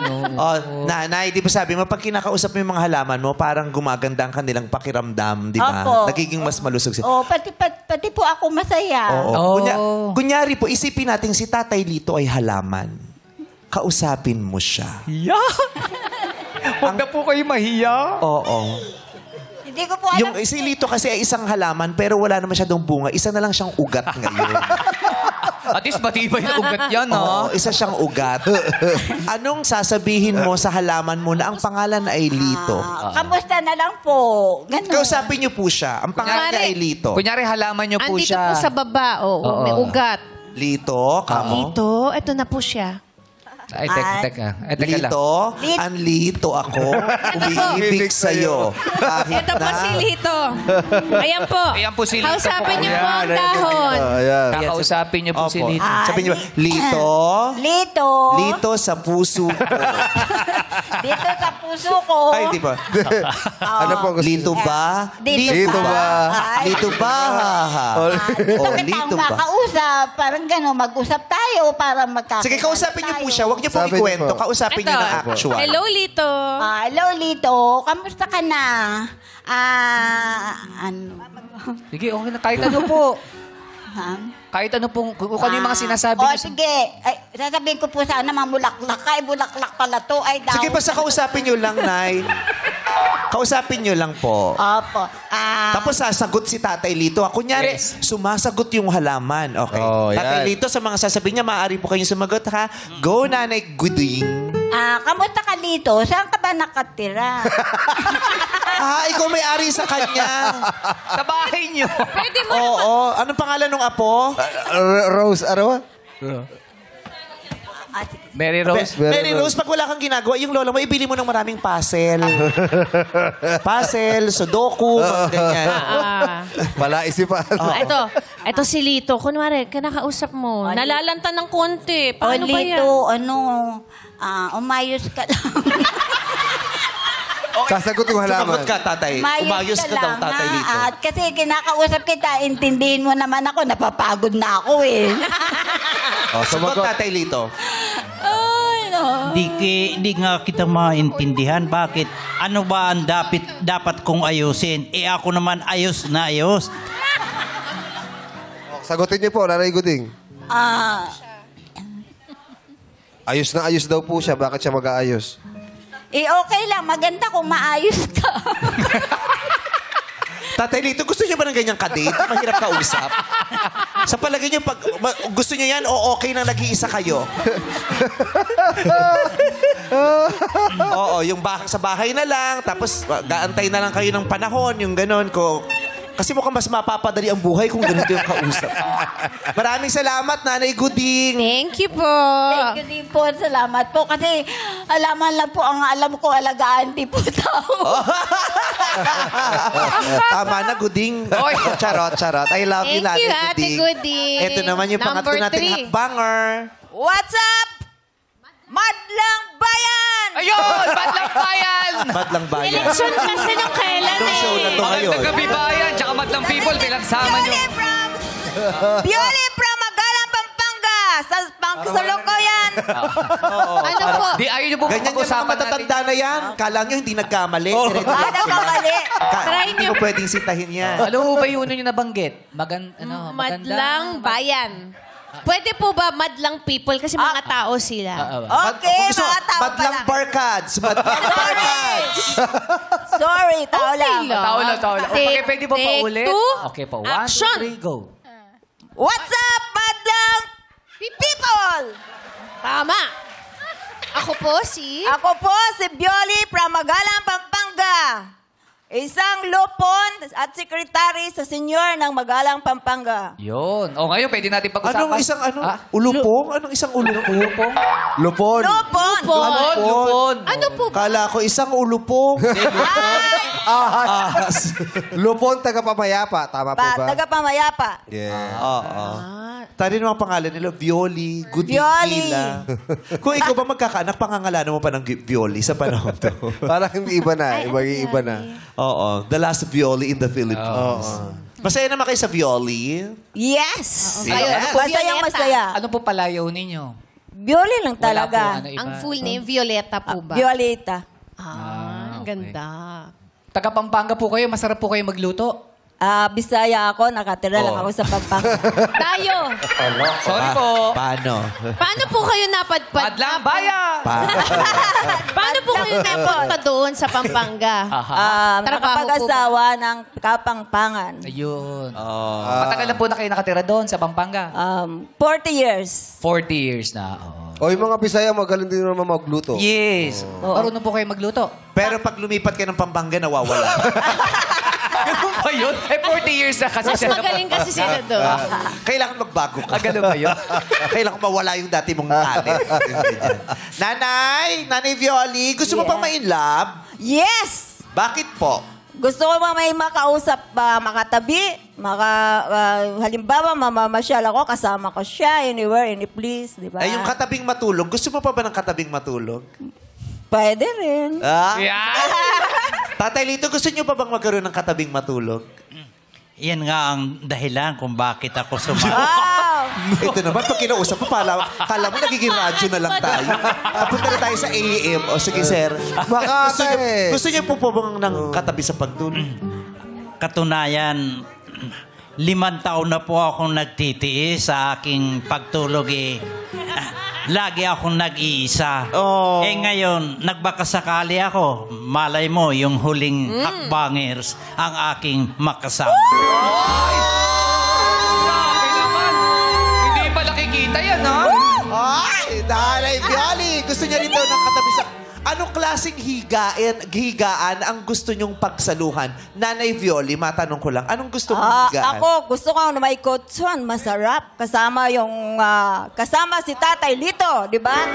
Nanay, di ba sabi mo, pag kinakausap mo yung mga halaman mo, parang gumaganda ang kanilang pakiramdam, di ba? Opo. Nagiging mas malusog sila. Oh, pati po ako masaya. Oo. Kunyari po, isipin natin si Tatay Lito ay halaman. Kausapin mo siya. Huwag na po kayo mahiya. Oo. Hindi ko po alam. Yung si Lito kasi ay isang halaman pero wala na masyadong bunga. Isa na lang siyang ugat ngayon. At least matibay na ugat yan, Oo, isa siyang ugat. Anong sasabihin mo sa halaman mo na ang pangalan ay Lito? Kamusta na lang po. Ganun. Kausapin niyo po siya. Ang pangalan niya ay Lito. Kunyari, halaman niyo po Andito siya. po sa baba, may ugat. Lito, kamo. Dito, eto na po siya. Ay, teka lang. Lito, ang lito ako. Umiibig sa'yo. Kahit Ito po na... si Lito. Ayan po. Ayan po si Lito Kausapin po. niyo po ang dahon. Kakausapin niyo po si Lito. Sabihin niyo ba, Lito, Lito. Lito sa puso ko. Dito sa puso ko. Ay, di ba? Ano po gusto Lito ba? Lito ba? Ay, Lito ba? Gusto Oh, kita Lito ang ba? makausap. Parang gano'n, mag-usap tayo para magkakilala. Sige, kausapin niyo po siya. Huwag niyo po Sabi niyo ikwento. po. Kausapin niyo ng actual. Hello, Lito. Hello, Lito. Kamusta ka na? Ano? Sige, okay na. Kahit ano po. Ha? Kahit ano pong, kung ano yung mga sinasabi Oh, niyo. sige. Ay, sasabihin ko po sana mamulaklak ka. Ay, bulaklak pala to. Ay, daw. Sige, basta kausapin niyo lang, Nay. Kausapin niyo lang po. Opo. Tapos sasagot si Tatay Lito. Kunyari, sumasagot yung halaman. Okay. Oh, yan. Tatay Lito, sa mga sasabihin niya, maaari po kayong sumagot, ha? Go, Nanay Guding. Kamusta ka, Lito? Saan ka ba nakatira? Ikaw may-ari sa kanya. Sa bahay niyo. Pwede mo Oo. Anong pangalan ng apo? Rose, ano? Mary Rose. Mary Rose, pag wala kang ginagawa, yung lola mo, ibili mo ng maraming puzzle. Puzzle, sudoku, mga ganyan. Wala isipan. Ito si Lito. Kunwari, kinakausap mo. Nalalanta ng konti. Paano ba yan? Lito, umayos ka lang. Sasagot yung halaman. Sumagot ka, Tatay. Umayos ka daw, Tatay Lito. At kasi kinakausap kita, intindihin mo naman ako, napapagod na ako eh. Sumagot, Tatay Lito. Di nga kita maintindihan. Bakit? Ano ba ang dapat kong ayusin? Ako naman ayos na ayos. Sagutin niyo po, Nanay Guding. Ayos na ayos daw po siya. Bakit siya mag-aayos? Okay lang, maganda kung maayos ka. Tatay Lito, gusto niyo ba ng ganyang kadate? Mahirap kausap. Sa palagay niyo, pag gusto niyo yan, o okay na nag-iisa kayo? Oo, yung sa bahay na lang, tapos gaantay na lang kayo ng panahon, yung ganon. Kasi mukhang mas mapapadali ang buhay kung ganito yung kausap. Maraming salamat, Nanay Guding. Thank you po. Thank you din po, salamat po. Kasi alaman lang po ang alam ko, alagaan di po tao. Tama na, Guding. Charot. I love you, Thank Nanay you, Ate Guding. Ito naman yung pangatlo Number nating 3. hakbanger. What's up? Madlang Bayan! Ayun! Madlang Bayan! Madlang Bayan. Election kasi nung kailan Anong show na to ngayon? Magandang gabi bayan, tsaka Madlang People, pinagsama niyo. Pioli from Magalang, Pampanga! Sa Pangkasalukuyan! Ano po? Di ayaw niyo po Ganyan yung mga pag-usapan natin. matatanda na yan. Kala nyo hindi nagkamali. Ano ka mali? Try Hindi nyo. mo pwedeng sitahin yan. Ano mo ba yung uno niyo nabanggit? Madlang Bayan. Pwede po ba madlang people? Kasi mga tao sila. Okay, Gusto, mga tao Madlang pala. barkads. Madlang barkads. Sorry, tao lang. Tao lang. Okay, pwede ba Take paulit? two. Okay po. 1, Action. 2, 3, go. What's up, Madlang People? Tama. Ako po si... Ako po si Pioli from Magalang, Pampanga. Isang lupon at sekretary sa senyor ng Magalang, Pampanga. Yun. O ngayon, pwede natin pag-usapan. Anong isang ulupong? Anong isang ulupong? Lupon. Lupon! Lupon. Ano po ba? Kala ko isang ulupong. Lupon, taga-pamayapa. Tama po ba? Taga-pamayapa. Yeah. Oo. Tari naman ang pangalan nila, Violi, Goody, Violi. Gila. Kung ikaw ba magkakaanak, pangangalanan mo pa ng Violi sa panahon to. Parang hindi iba na. Iba na. Oo, the last Violi in the Philippines. Masaya naman kayo sa Violi? Yes! Kayo, ano po, Masayang masaya. ano po palayaw ninyo? Violi lang Wala po, talaga. ano, iba? Ang full name, Violeta po ba? Violeta. Ang ganda. Taga Pampanga po kayo, masarap po kayo magluto. Bisaya ako, nakatira lang ako sa Pampanga. Tayo, Sorry po. Paano? paano po kayo napadpad? Madlang bayan! Paano po kayo napadpad doon sa Pampanga? Trabaho Nakapag-asawa ng Kapampangan. Ayun. Matagal na po na kayo nakatira doon sa Pampanga? 40 years. 40 years na. O yung mga Bisaya, magaling din naman magluto. Yes. Marunong po kayo magluto? Pero pag lumipat ka ng Pampanga, nawawala. Ganun ba yun? 40 years na kasi Mas magaling kasi sila doon. Kailangan magbago ka. Ganun ba yun? Kailangan mawala yung dati mong talent. Nanay Violi, gusto mo pang ma-inlove? Yes! Bakit po? Gusto ko may makausap, makatabi, halimbawa, mamamasyal ako, kasama ko siya, anywhere, any place, di ba? Ay, yung katabing matulog. Gusto mo pa ba ng katabing matulog? Pwede rin. Yan! Tatay Lito, gusto niyo pa bang magkaroon ng katabing matulog? Yan nga ang dahilan kung bakit ako sumama. Wow! Ito naman, pag kinausap mo, kala mo nagiging radyo na lang tayo. Napunta na tayo sa AEM. O sige, sir. Gusto niyo po bang ng katabi sa pagtulog? Katunayan, 5 taon na po akong nagtitiis sa aking pagtulog lagi akong nag-iisa. Oh. Ngayon, nagbakasakali ako. Malay mo, yung huling hakbangers ang aking makasama. Grabe naman. Hindi pa nakikita yan, ha? Ay, Nanay Violi! Gusto niya rin daw ng katabi sa... Anong klaseng higaan ang gusto niyong pagsaluhan? Nanay Violi, matanong ko lang, anong gusto mong higaan? Ako, gusto ko na may kotson, masarap. Kasama kasama si Tatay Lito, di ba?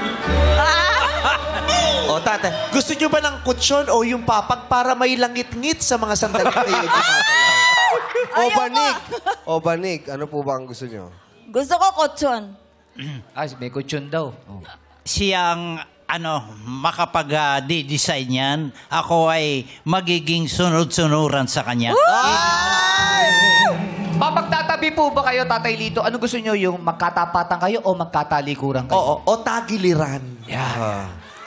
O tatay, gusto niyo ba ng kutsyon o yung papag para may langit-ngit sa mga sandali kayo gumagalaw? O banig. Ano po ba ang gusto nyo? Gusto ko kotson. Ay, may kutsyon daw. Siyang makapag-design yan, ako ay magiging sunod-sunuran sa kanya. Papagtatabi po ba kayo, Tatay Lito? Ano gusto nyo, yung magkatapatan kayo o magkatalikuran kayo? Oo, o tagiliran.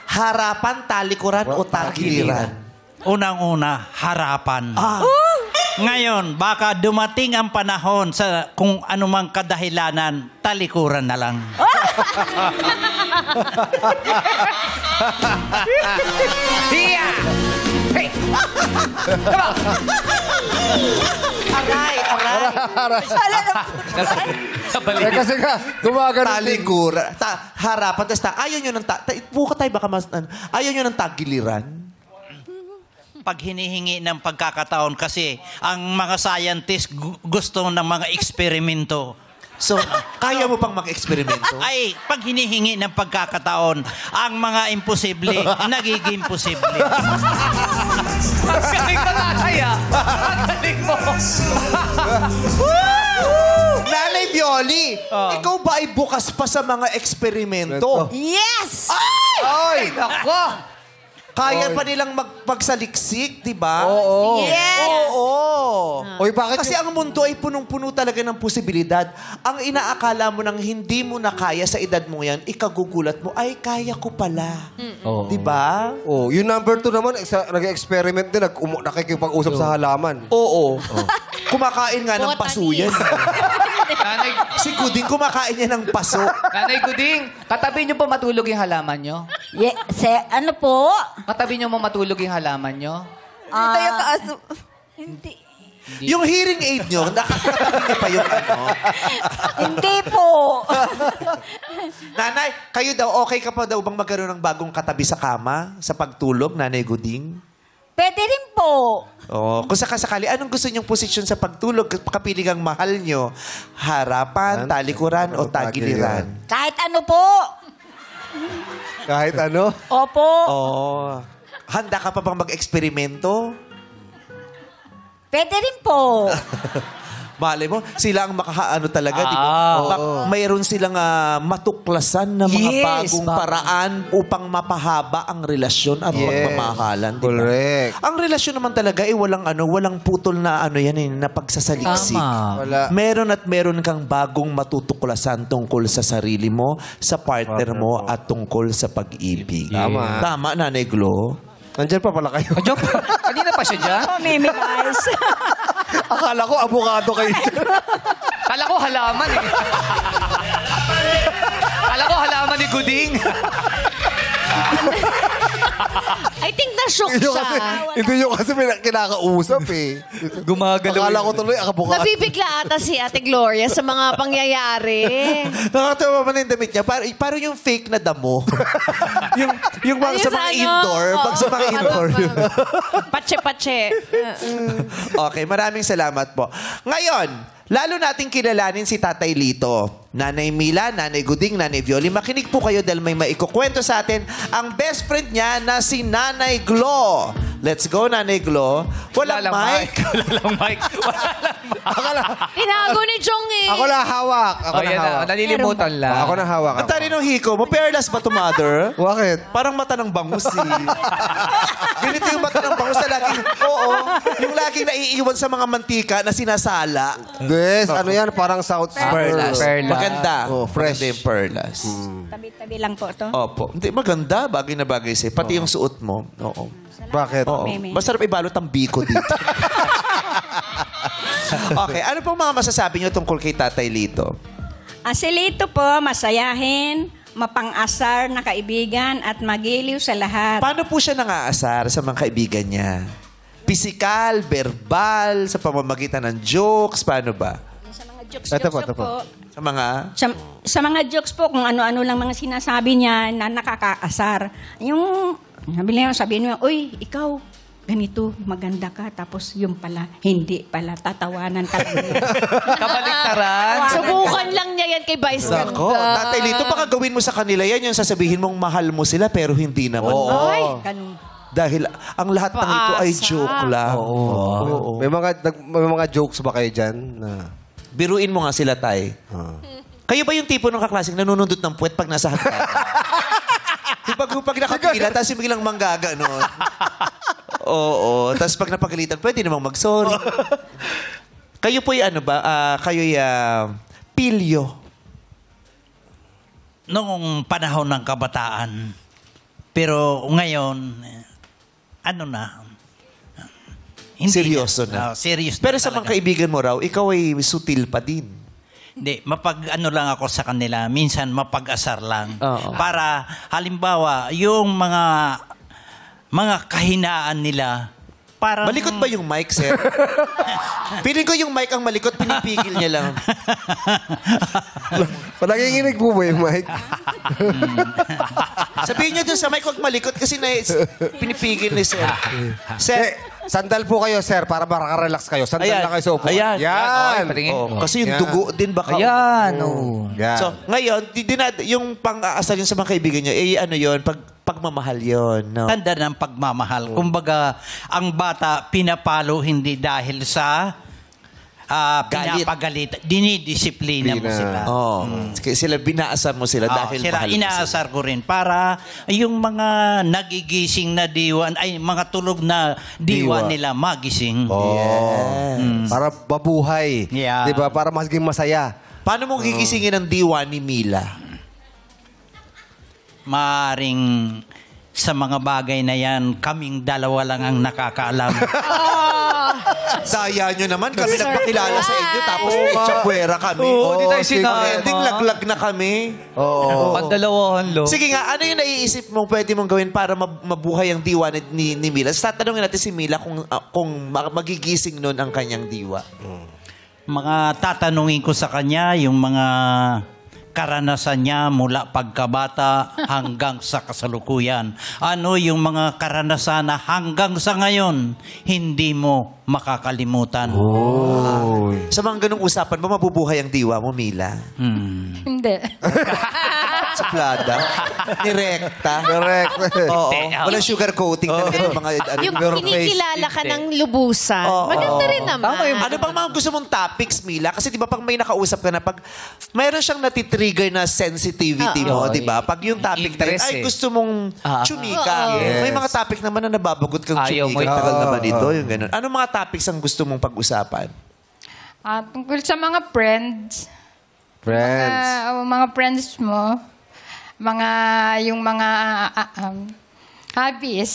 Harapan, talikuran o tagiliran. Unang-una, harapan. Ngayon, baka dumating ang panahon sa kung anumang kadahilanan, talikuran na lang. Hiya! Hey! Aray! Kasi ka, gumagano din. Talikuran. Harapan, tapos ayaw nyo ng buka tayo baka ayaw nyo ng tagiliran. Pag hinihingi ng pagkakataon kasi ang mga scientist gusto ng mga eksperimento. So, kaya mo pang mag-eksperimento? Ay, pag hinihingi ng pagkakataon, ang mga imposible, nagiging posible. Ang galing na tatay, ah. Ang galing mo. Nanay Violi, ikaw ba ay bukas pa sa mga eksperimento? Yes! Ay! Nako. Kaya pa nilang magsaliksik, di ba? Oo. Yes! Oo. Oy, bakit Kasi ang mundo ay punong-puno talaga ng posibilidad. Ang inaakala mo nang hindi mo na kaya sa edad mo yan, ikagugulat mo, ay, kaya ko pala. Di ba? Oh, yung number 2 naman, nag-experiment din, nakikipag-usap sa halaman. Oo. Kumakain nga ng paso yan. Nanay, Si Kuding kumakain niya ng paso. Nanay Guding, katabi nyo po matulog yung halaman nyo? Ano po? Katabi nyo mo matulog yung halaman nyo? Hindi tayo kaaso. Hindi. Yung hearing aid nyo, nakakatabi niya pa yung ano. Hindi po. Nanay, kayo daw, okay ka pa daw bang magkaroon ng bagong katabi sa kama sa pagtulog, Nanay Guding? Pwede rin po. Oh, kung sakasakali, anong gusto niyong posisyon sa pagtulog? Kapiling ang mahal nyo, harapan, talikuran, o tagiliran? Kahit ano po. Kahit ano? Opo. Oh. Handa ka pa bang mag-eksperimento? Pwede rin po. Malay mo, sila ang makaano talaga, di ba? Mayroon silang matuklasan na mga bagong paraan upang mapahaba ang relasyon at pagmamahalan, di ba? Correct. Ang relasyon naman talaga walang putol na na pagsasaliksik. Wala. Meron kang bagong matutuklasan tungkol sa sarili mo, sa partner mo, at tungkol sa pag-ibig. Tama, Nanay Glo? Nandiyan pa pala kayo. Joke. Kanina pa siya dyan? Oh, Mimi, guys. Akala ko abogado kayo. Kala ko halaman eh. Kala ko halaman ni Guding. I think na-shook siya. Hindi nyo kasi kinakausap eh. Gumagalaw. Akala ko tuloy abogado. Nabibigla ata si Ate Gloria sa mga pangyayari. Nakatawa man yung damit niya. Parang yung fake na damo. yung Ayun, sa mga indoor. Pag sa mga indoor. Patse-patse. Okay, maraming salamat po. Ngayon, lalo nating kilalanin si Tatay Lito. Nanay Mila, Nanay Guding, Nanay Violi. Makinig po kayo dahil may maikukwento sa atin ang best friend niya na si Nanay Glo. Let's go, Nanay Glo. Walang mic. Wala lang mic. Tinago ni Jong eh. Ako na hawak. Ako na hawak. Nalilimutan lang. Ako na hawak. Ang tari ng hiko mo, pearless ba to, mother? Bakit? Parang mata ng bangus eh. Ganito yung mata ng bangus na laging, yung laging naiiwan sa mga mantika na sinasala. Yes, ano yan? Parang South Perlas. Perlas. Maganda. Oh, fresh. Maganda yung perlas. Tabi-tabi lang po to. Opo. Hindi, maganda. Bagay na bagay sa'yo. Pati yung suot mo. Oo. Bakit? Oo. Meme. Masarap ibalot ang biko dito. Okay. Ano pong mga masasabi niyo tungkol kay Tatay Lito? Si Lito po, masayahin, mapang-asar na kaibigan at magiliw sa lahat. Paano po siya nangaasar sa mga kaibigan niya? Pisikal, verbal, sa pamamagitan ng jokes, paano ba? Sa mga jokes Ito po. Sa mga... Sa mga jokes po, kung ano-ano lang mga sinasabi niya na nakakaasar. Yung, sabihin niya, uy, ikaw, ganito, maganda ka. Tapos yung pala, hindi pala, tatawanan ka lang niya. Kabaliktaran. Subukan lang niya yan kay Vice Nako, Tatay Lito, baka gawin mo sa kanila yan, yung sasabihin mong mahal mo sila, pero hindi naman. Ay, ganun. Dahil ang lahat ng ito ay joke lang. Oo. May mga jokes ba kayo dyan? Na... Biruin mo nga sila, Tay. Kayo ba yung tipo ng kaklaseng nanunundot ng puwet pag nasa hagdan? Pag nakapila, tapos yung biglang manggaga, no? Oo. Tapos pag napagalitan, pwede namang mag-sorry. Kayo po'y ano ba? Kayo'y pilyo. Noong panahon ng kabataan. Pero ngayon, ano na? Seryoso na. Serious na Pero sa mga talaga. kaibigan mo raw, ikaw ay sutil pa din. Hindi, mapag-ano lang ako sa kanila. Minsan mapag-asar lang. Oo. Para, halimbawa, yung mga kahinaan nila, parang... Malikot ba yung mic, sir? Piling ko yung mic ang malikot, pinipigil niya lang. Panaginginig po ba yung mic? Sabihin niyo dun sa mic, huwag malikot kasi pinipigil ni sir. Sir, Sandal po kayo, sir, para makakarelax kayo. Sandal lang kayo sa upuan. Ayan. Yan. Patingin. kasi yung Yan. dugo din baka... Ayan. Yan. So, ngayon, yung pang-aasal yun sa mga kaibigan niyo, ano yun, pagmamahal yun, no? Tanda ng pagmamahal. Kumbaga, ang bata pinapalo hindi dahil sa Galit. pinapagalit. Dinidisiplina mo sila. Sila, binaasar mo sila dahil sila mahal mo sila. inaasar ko rin para yung mga nagigising na diwan, ay mga tulog na diwa nila magising. Para mabuhay. Yeah. Diba? Para maging masaya. Paano mo gigisingin ang diwa ni Mila? Maaring sa mga bagay na yan, kaming dalawa lang ang nakakaalam. Daya nyo naman, kami nagpakilala sa inyo, tapos chapwera kami. Di tayo sinama. Ending laglag na kami. Pandalawahan lo. Sige nga, ano yung naiisip mong pwede mong gawin para mabuhay ang diwa ni Mila? So, tatanungin natin si Mila kung magigising nun ang kanyang diwa. Mga tatanungin ko sa kanya, yung mga karanasan niya mula pagkabata hanggang sa kasalukuyan. Ano yung mga karanasan na hanggang sa ngayon hindi mo makakalimutan? Sa mga ganung usapan ba mabubuhay ang diwa mo, Mila? Hindi. Suplada. Direkta. Correct. Oo. Walang sugar coating talaga ng mga Yung your face. kinikilala ka ng lubusan. Maganda rin naman. Ano bang mga gusto mong topics, Mila? Kasi di ba pag may nakausap ka na, pag mayroon siyang natitrigger na sensitivity mo, di ba? Pag yung topic na Interest, ay eh. gusto mong chumika. Yes. May mga topic naman na nababagot kang Ayaw mo chumika. ito. Tagal naman ito, yung ganun. Ano mga topics ang gusto mong pag-usapan? Tungkol sa mga friends. Friends. Mga friends mo. Yung mga hobbies.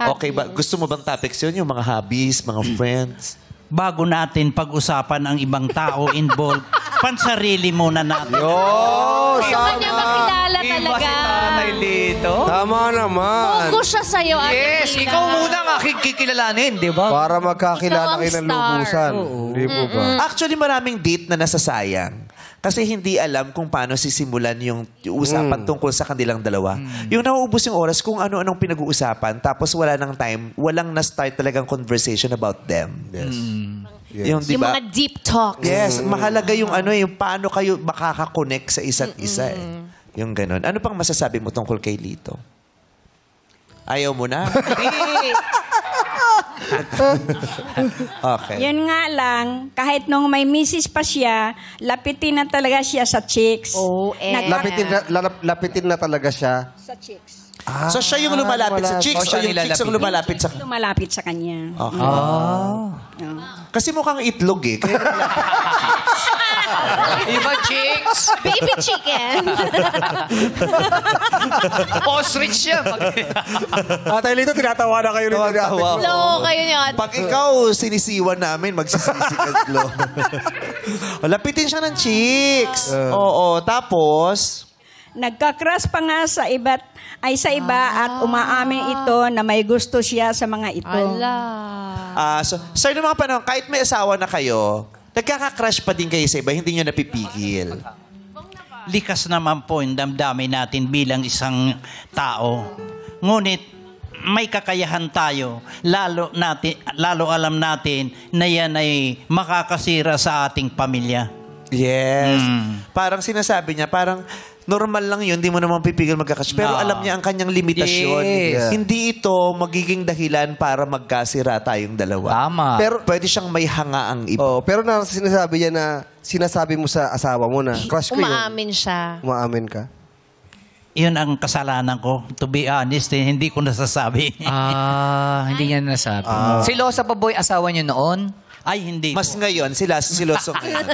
Okay ba? Gusto mo bang topics yun? Yung mga hobbies, mga friends? Bago natin pag-usapan ang ibang tao involved, pansarili muna natin. Gusto ka niya makilala Iba talaga. si Nanay Lito. Tama naman. Focus siya sa'yo, Ate Yes, Mila. ikaw muna ang aking kikilalanin, di ba? Para magkakilala Ikaw ang kayo ng star. lubusan. Di po ba? Actually, maraming date na nasasayang. Kasi hindi alam kung paano sisimulan yung usapan tungkol sa kanilang dalawa. Yung nauubos yung oras kung ano-anong pinag-uusapan, tapos wala nang time, walang na-start talagang conversation about them. Yes. Yung, di Yung ba? mga deep talks. Yes, mahalaga yung yung paano kayo makaka-connect sa isa't isa. Yung ganun. Ano pang masasabi mo tungkol kay Lito? Ayaw mo na? Okay. Yun nga lang, kahit nung may misis pa siya, lapitin na talaga siya sa chicks. Lapitin na talaga siya. Sa chicks. So siya yung lumalapit sa chicks o siya yung chicks ang lumalapit sa... Lumalapit sa kanya. Okay. Kasi mukhang itlog eh. Kaya Iba chicks. Baby chicken. Ostrich yan. Tatay Lito, tinatawa na kayo rin. Hello, kayo niya. pag ikaw sinisiwan namin, magsisisi ka, Glo. Lapitin siya ng chicks. Oo, tapos... Nagka-crush pa nga sa iba at umaamin ito na may gusto siya sa mga ito. So, sir, noong mga panahon, kahit may asawa na kayo, nagkaka-crush pa din kayo sa iba, hindi nyo napipigil. Likas naman po yung damdamin natin bilang isang tao. Ngunit, may kakayahan tayo. Lalo alam natin na yan ay makakasira sa ating pamilya. Yes. Parang sinasabi niya, parang normal lang yun, hindi mo naman pipigil magkakash. Pero alam niya ang kanyang limitasyon. Yes. Hindi ito magiging dahilan para magkasira tayong dalawa. Tama. Pero pwede siyang may hangaang iba. Oh, pero sinasabi niya na sinasabi mo sa asawa mo na crush ko yun. Umaamin siya. Umaamin ka? Yun ang kasalanan ko. To be honest, hindi ko nasasabi. Hindi niya nasabi. Si Losa pa boy, asawa niyo noon? Ay, hindi. Mas ngayon, sila siloso ngayon.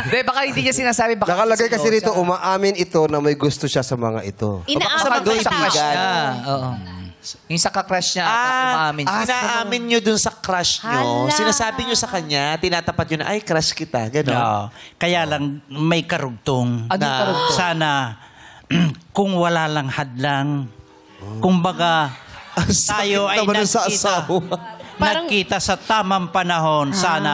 Hindi, baka hindi niya sinasabi. Baka Nakalagay kasi rito, umaamin ito na may gusto siya sa mga ito. Inaamin doon sa sa crush tao. niya. Oo. Yung sa ka-crush niya, umaamin siya. Inaamin nyo dun sa crush nyo. Hala. Sinasabi nyo sa kanya, tinatapat nyo na, ay, crush kita. Gano'n. Oo. Kaya lang may karugtong. Anong na karugtong? Sana kung wala lang hadlang, kumbaga tayo ay naman sa asawa. nagkita sa tamang panahon. Sana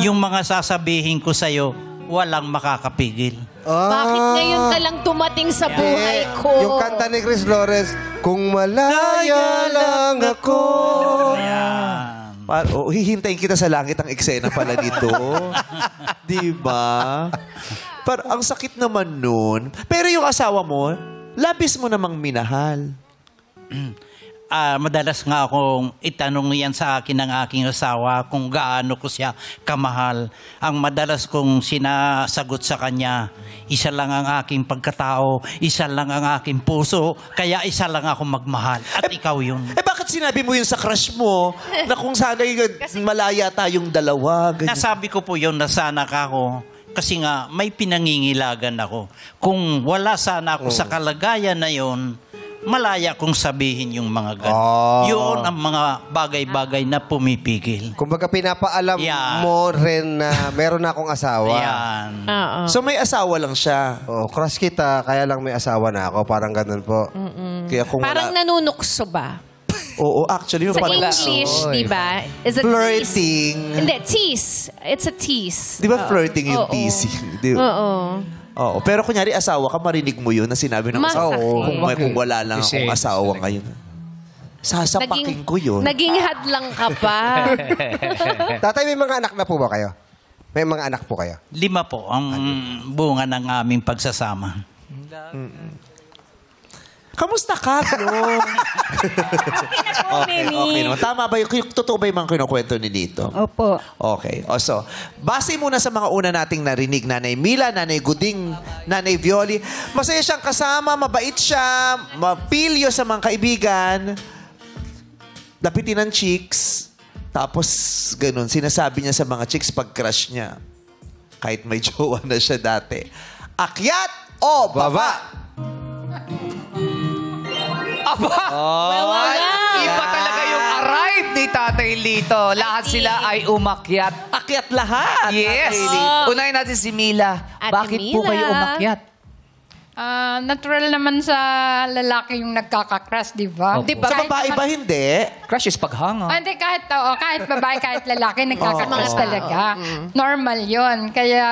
yung mga sasabihin ko sa'yo, walang makakapigil. Bakit ngayon ka lang dumating sa buhay ko? Yung kanta ni Chris Flores, kung malaya lang ako. Hihintayin kita sa langit ang eksena pala dito. Di ba? Ang sakit naman nun. Pero yung asawa mo, labis mo namang minahal. Madalas nga akong itanong yan sa akin ng aking asawa kung gaano ko siya kamahal. Ang madalas kong sinasagot sa kanya, isa lang ang aking pagkatao, isa lang ang aking puso, kaya isa lang ako magmahal. At ikaw yun. Bakit sinabi mo yun sa crush mo na kung sana malaya tayong dalawa? Ganyan. Nasabi ko po yun na sana ka ako. Kasi nga, may pinangingilagan ako. Kung wala sana ako sa kalagayan na yun, malaya kong sabihin yung mga ganun. Yun ang mga bagay-bagay na pumipigil. Kumbaga pinapaalam mo rin na meron na akong asawa. Yan. So may asawa lang siya. Oh, crush kita, kaya lang may asawa na ako. Parang ganun po. Kaya kung Parang nanunukso ba? Oo, actually. Sa English, di ba? Is it flirting. Hindi, tease. It's a tease. Di ba flirting yung teasing? Oo. Pero kunyari, asawa ka, marinig mo yun na sinabi ng asawa. Kung wala lang akong asawa ngayon. Sasapakin ko yun. Naging hadlang ka pa. Tatay, may mga anak na po ba kayo? May mga anak po kayo? 5 po ang bunga ng aming pagsasama. Kamusta ka, Glo? Okay naman. Tama ba yung totoo ba yung mga kinukwento ni Lito? Opo. Okay. So, base muna sa mga una nating narinig, Nanay Mila, Nanay Guding, Nanay Violi. Masaya siyang kasama, mabait siya, mapilyo sa mga kaibigan, lapitin ng chicks, tapos ganun, sinasabi niya sa mga chicks pag crush niya, kahit may jowa na siya dati, akyat o baba? Aba! Iba talaga yung arrive ni Tatay Lito. Lahat sila ay umakyat. Akyat lahat. Yes. Tatay Lito. Unahin natin si Mila. Ate Bakit po Mila. kayo umakyat? Natural naman sa lalaki yung nagkakakrush, di ba? Opo. Di ba? Sa babae ba hindi? Crush is paghanga. Hindi, kahit babae, kahit lalaki, nagkakakrush talaga. Normal yon. Kaya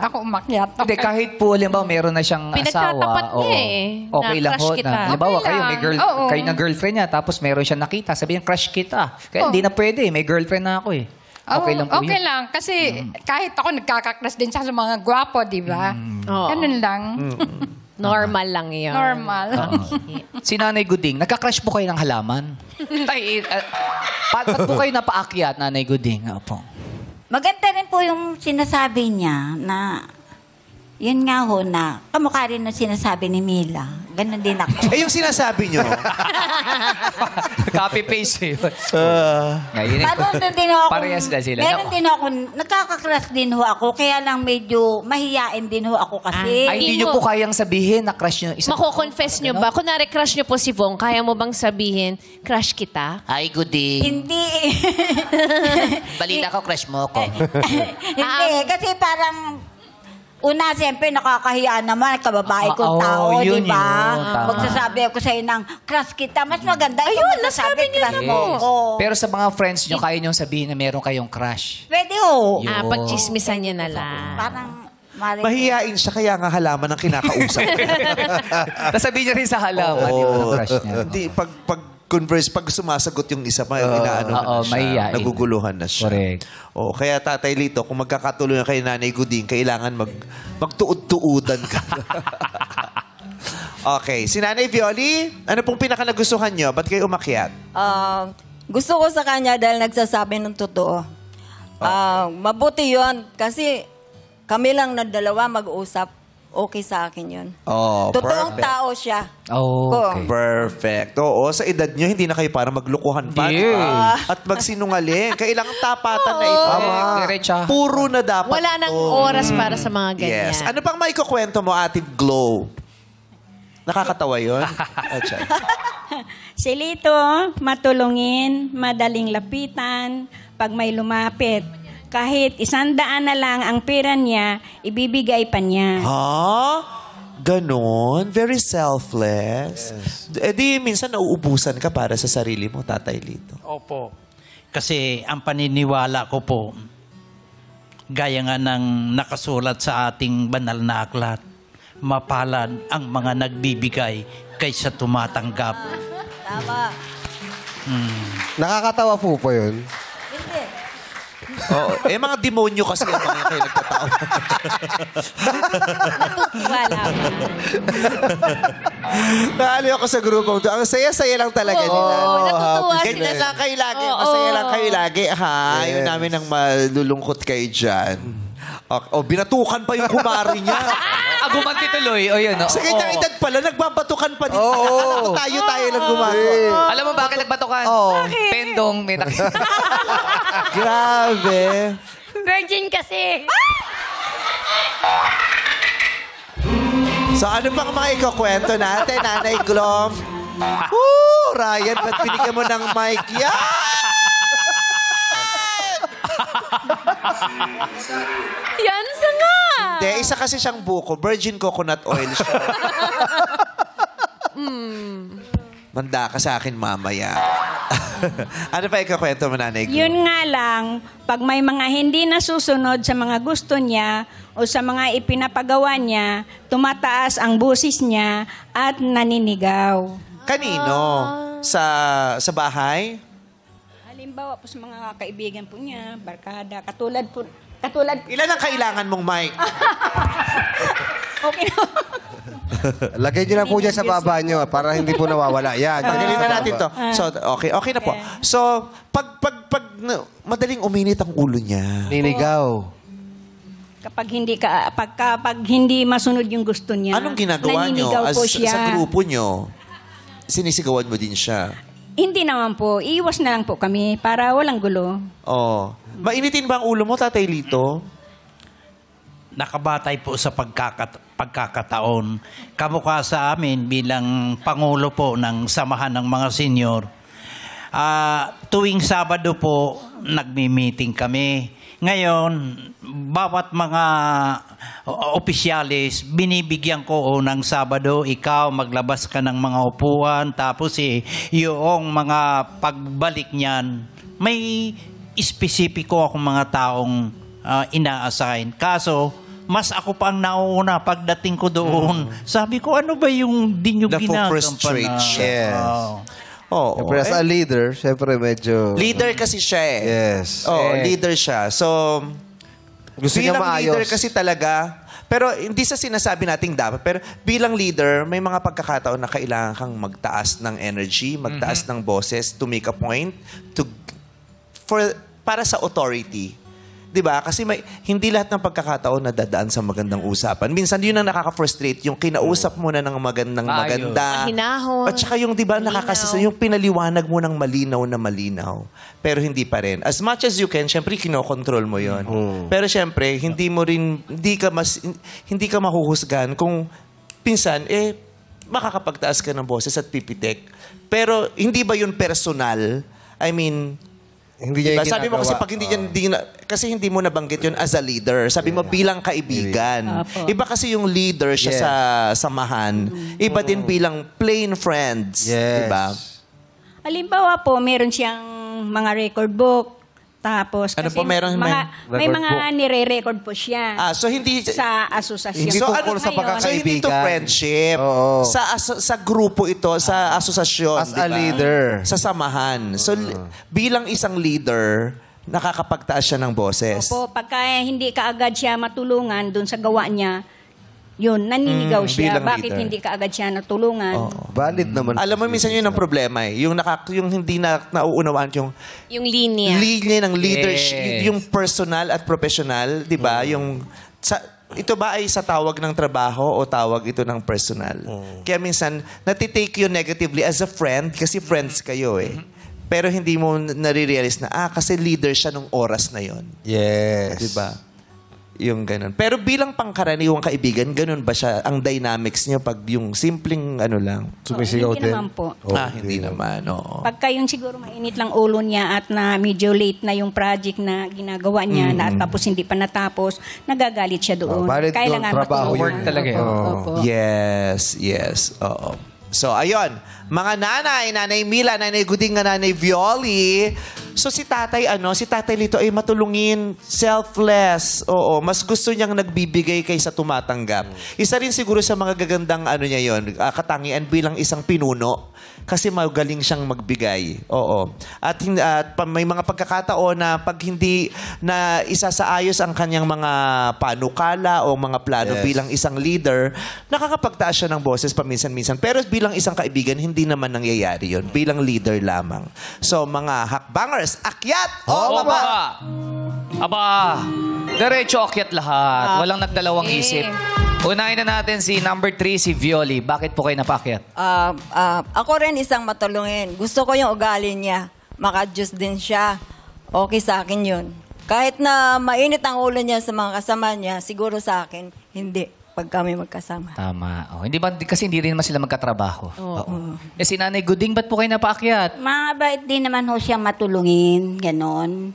ako umakyat. Hindi, kahit po, halimbawa, meron na siyang Pinagtatapat asawa. niya eh, Okay na lang crush ho. kita. Halimbawa, Okay kayo, lang. may Oo. kayo ng girlfriend niya, tapos meron siya nakita. Sabihin, crush kita. Kaya hindi na pwede. May girlfriend na ako eh. Okay lang po okay yun. lang. Kasi kahit ako nagkakakrush din sa mga gwapo, di ba? Oo. Ganun lang. Normal lang yun. Normal. Si Nanay Guding, nagka-crush po kayo ng halaman? Ay, ba't po kayo napaakyat, Nanay Guding? Opo. Maganda rin po yung sinasabi niya na, yun nga ho na, kamukha rin na sinasabi ni Mila. Ganon din ako. Eh, yung sinasabi nyo, Copy-paste yun. Ngayon, Meron din ho ako. parehas na sila. Meron din ako, nagkakakrush din ho ako, kaya lang medyo mahiyain din ho ako kasi. Ay, hindi nyo po kayang sabihin na crush nyo. Mako-confess nyo ba? Kunwari crush nyo po si Vong, kaya mo bang sabihin, crush kita? Ay, Guding. Hindi. Balita ko, crush mo ako. Hindi, kasi parang una, siyempre, nakakahiya naman, kababae kong Oo, tao, yun, di ba? yun, tama. Magsasabi ako sa'yo ng crush kita. Mas maganda Ayun, yung magsasabi nasabi niyo crush na mo. po. Oo. Pero sa mga friends nyo, kaya nyo sabihin na meron kayong crush. Pwede ho. Yun. Pag-chismisan niya na lang. Parang, mahihain siya, kaya nga halaman ang kinakausap. Nasabihin niya rin sa halaman yung crush niya. Hindi, pag-converse, pag sumasagot yung isa, inaano na siya. mahihain. Naguguluhan na siya. Correct. Kaya Tatay Lito, kung magkakatulungan kay Nanay Guding, kailangan magtuod-tuudan ka. Okay. Si Nanay Violi, ano pong pinaka-nagustuhan nyo? Ba't kayo umakyat? Gusto ko sa kanya dahil nagsasabi ng totoo. Mabuti yon kasi kami lang na dalawa mag-usap. Okay sa akin yun. Oh, Totoong perfect. tao siya. Oh, okay. Perfect. Oo, sa edad nyo, hindi na kayo para maglukuhan pa. di ba? At magsinungaling. Kailangan tapatan na ito. Diretsahan. Puro na dapat. Wala nang to. oras para sa mga ganyan. Yes. Ano pang may kukwento mo, Ate Glow? Nakakatawa yun? Si Lito, matulungin, madaling lapitan, pag may lumapit. Kahit 100 na lang ang pera niya, ibibigay pa niya. Ha? Ganon? Very selfless. Di minsan nauubusan ka para sa sarili mo, Tatay Lito. Opo. Kasi ang paniniwala ko po, gaya nga ng nakasulat sa ating banal na aklat, mapalad ang mga nagbibigay kaysa tumatanggap. Tama. Nakakatawa po yun. Mga demonyo kasi ang mga kayo nagtatawa. Wala. Naaliw ako sa grupong to. Ang saya-saya lang talaga nila. natutuwa Ganyan sila. lang kayo lagi. Oo. Masaya lang kayo lagi. Ha? Ayaw namin ang malulungkot kayo dyan. Binatukan pa yung kumari niya. Gumanti tuloy. O yun. Sa ganyang edad pala, nagbabatukan pa din. Akala ko tayo lang gumagawa. Alam mo bakit nagbatukan? Bakit? Pendong. May Grabe. Virgin kasi. So ano pang mga ikakwento natin, Nanay Glom? Woo! Ryan, ba't binigyan mo ng mic? Yan sa nga. Hindi, isa kasi siyang buko. Virgin coconut oil siya. Manda ka sa akin mamaya. Ano pa ikakwento mo, Nanay Glom? Yun nga lang, pag may mga hindi nasusunod sa mga gusto niya o sa mga ipinapagawa niya, tumataas ang busis niya at naninigaw. Kanino? Sa bahay? Halimbawa po sa mga kaibigan po niya, barkada, katulad po Katulad, Ilan ang kailangan mong mic? okay na. Lagay niyo lang po dyan sa baba niyo para hindi po nawawala. Yan. Pagaling na natin to. So, okay na po. So, pag madaling uminit ang ulo niya. Ninigaw. Kapag hindi masunod yung gusto niya. Anong ginagawa niyo? naninigaw po siya. Sa grupo niyo, sinisigawan mo din siya. Hindi naman po. Iiwas na lang po kami para walang gulo. Oh. Mainitin ba ang ulo mo, Tatay Lito? Nakabatay po sa pagkakataon. Kamukha sa amin bilang Pangulo po ng Samahan ng mga Senior. Tuwing Sabado po, nagmi-meeting kami. Ngayon, bawat mga opisyalis, binibigyan ko ng Sabado, ikaw maglabas ka ng mga upuan, tapos yung mga pagbalik niyan, may espesipiko akong mga taong ina-assign. Kaso, mas ako pa ang nauuna pagdating ko doon. Sabi ko, ano ba yung di nyo frustrate ginagampanan? siya. Oh. Siyempre, as a leader, siyempre medyo... Leader kasi siya eh. Yes. Leader siya. So, Gusto niya bilang maayos. leader kasi talaga, pero hindi sa sinasabi nating dapat, pero bilang leader, may mga pagkakataon na kailangan kang magtaas ng energy, magtaas ng boses to make a point, para sa authority. 'Di ba? Kasi hindi lahat ng pagkakataon na dadaan sa magandang usapan. Minsan yun ang nakaka-frustrate, yung kinausap mo na ng maganda. Mahinahon. At saka yung 'di ba nakakasasa, yung pinaliwanag mo ng malinaw na malinaw. Pero hindi pa rin. As much as you can, syempre kinokontrol mo 'yon. Pero syempre, hindi ka mahuhusgan kung pinsan makakapagtaas ka ng boses at pipitik. Pero hindi ba yun personal? I mean, Hindi niya yung sabi mo kasi ginagawa. pag kasi hindi mo nabanggit yun as a leader. Sabi mo bilang kaibigan. Apo. Iba kasi yung leader siya sa samahan. Iba din bilang plain friends. Yes. Diba? Halimbawa po, meron siyang mga record book. Tapos, Ano kasi po meron? may Record mga nire-record po siya. So hindi... Sa asosasyon. Hindi tungkol sa Ngayon, So hindi to Kaibigan. friendship. Oo. Sa grupo ito, sa asosasyon. As a diba? leader. Sa samahan. So bilang isang leader, nakakapagtaas siya ng boses. Opo, pagka hindi kaagad siya matulungan dun sa gawa niya, yun, naninigaw siya. bilang Bakit leader. hindi kaagad siya natulungan? Valid naman. Alam mo, minsan yun ang problema eh. Yung hindi nauunawaan yung Yung linya. linya ng leadership, Yes. yung personal at professional, di ba? Yung ito ba ay sa tawag ng trabaho o tawag ito ng personal? Kaya minsan, natitake yun negatively as a friend kasi friends kayo eh. Pero hindi mo nare-realize na, kasi leader siya nung oras na yon. Yes. Di ba? Yung ganun. Pero bilang pangkaraniwang kaibigan, ganun ba siya, ang dynamics niya pag yung simpleng lang? Sumisigaw Hindi din. naman po. Hindi naman, oo. Pagka yung siguro mainit lang ulo niya at na medyo late na yung project na ginagawa niya na tapos hindi pa natapos, nagagalit siya doon. Valid doon, Kailangan trabaho matulungan. Work talaga yun. Opo. Yes. Oo. So, ayun. Mga Nanay Mila, Nanay Guding, Nanay Violi. So, si Tatay Lito ay matulungin, selfless. Oo, mas gusto niyang nagbibigay kaysa tumatanggap. Isa rin siguro sa mga gagandang niya yon, katangian bilang isang pinuno. Kasi magaling siyang magbigay. Oo. At may mga pagkakataon na pag hindi na isasaayos ang kanyang mga panukala o mga plano bilang isang leader, nakakapagtaas siya ng boses paminsan-minsan. Pero bilang isang kaibigan, hindi naman nangyayari yon. Bilang leader lamang. So, mga hakbangers, akyat o baba! Aba, diretso akyat lahat. Walang nagdalawang isip. Unahin na natin si number 3, si Violi. Bakit po kayo napakyat? Ako rin isang matulungin. Gusto ko yung ugali niya. Maka-Diyos din siya. Okay sa akin yun. Kahit na mainit ang ulo niya sa mga kasama niya, siguro sa akin, hindi. Pag kami magkasama. Tama. Kasi hindi rin naman sila magkatrabaho. Oo. Si Nanay Guding, ba't po kayo napaakyat? Mabait din naman ho siyang matulungin, ganon.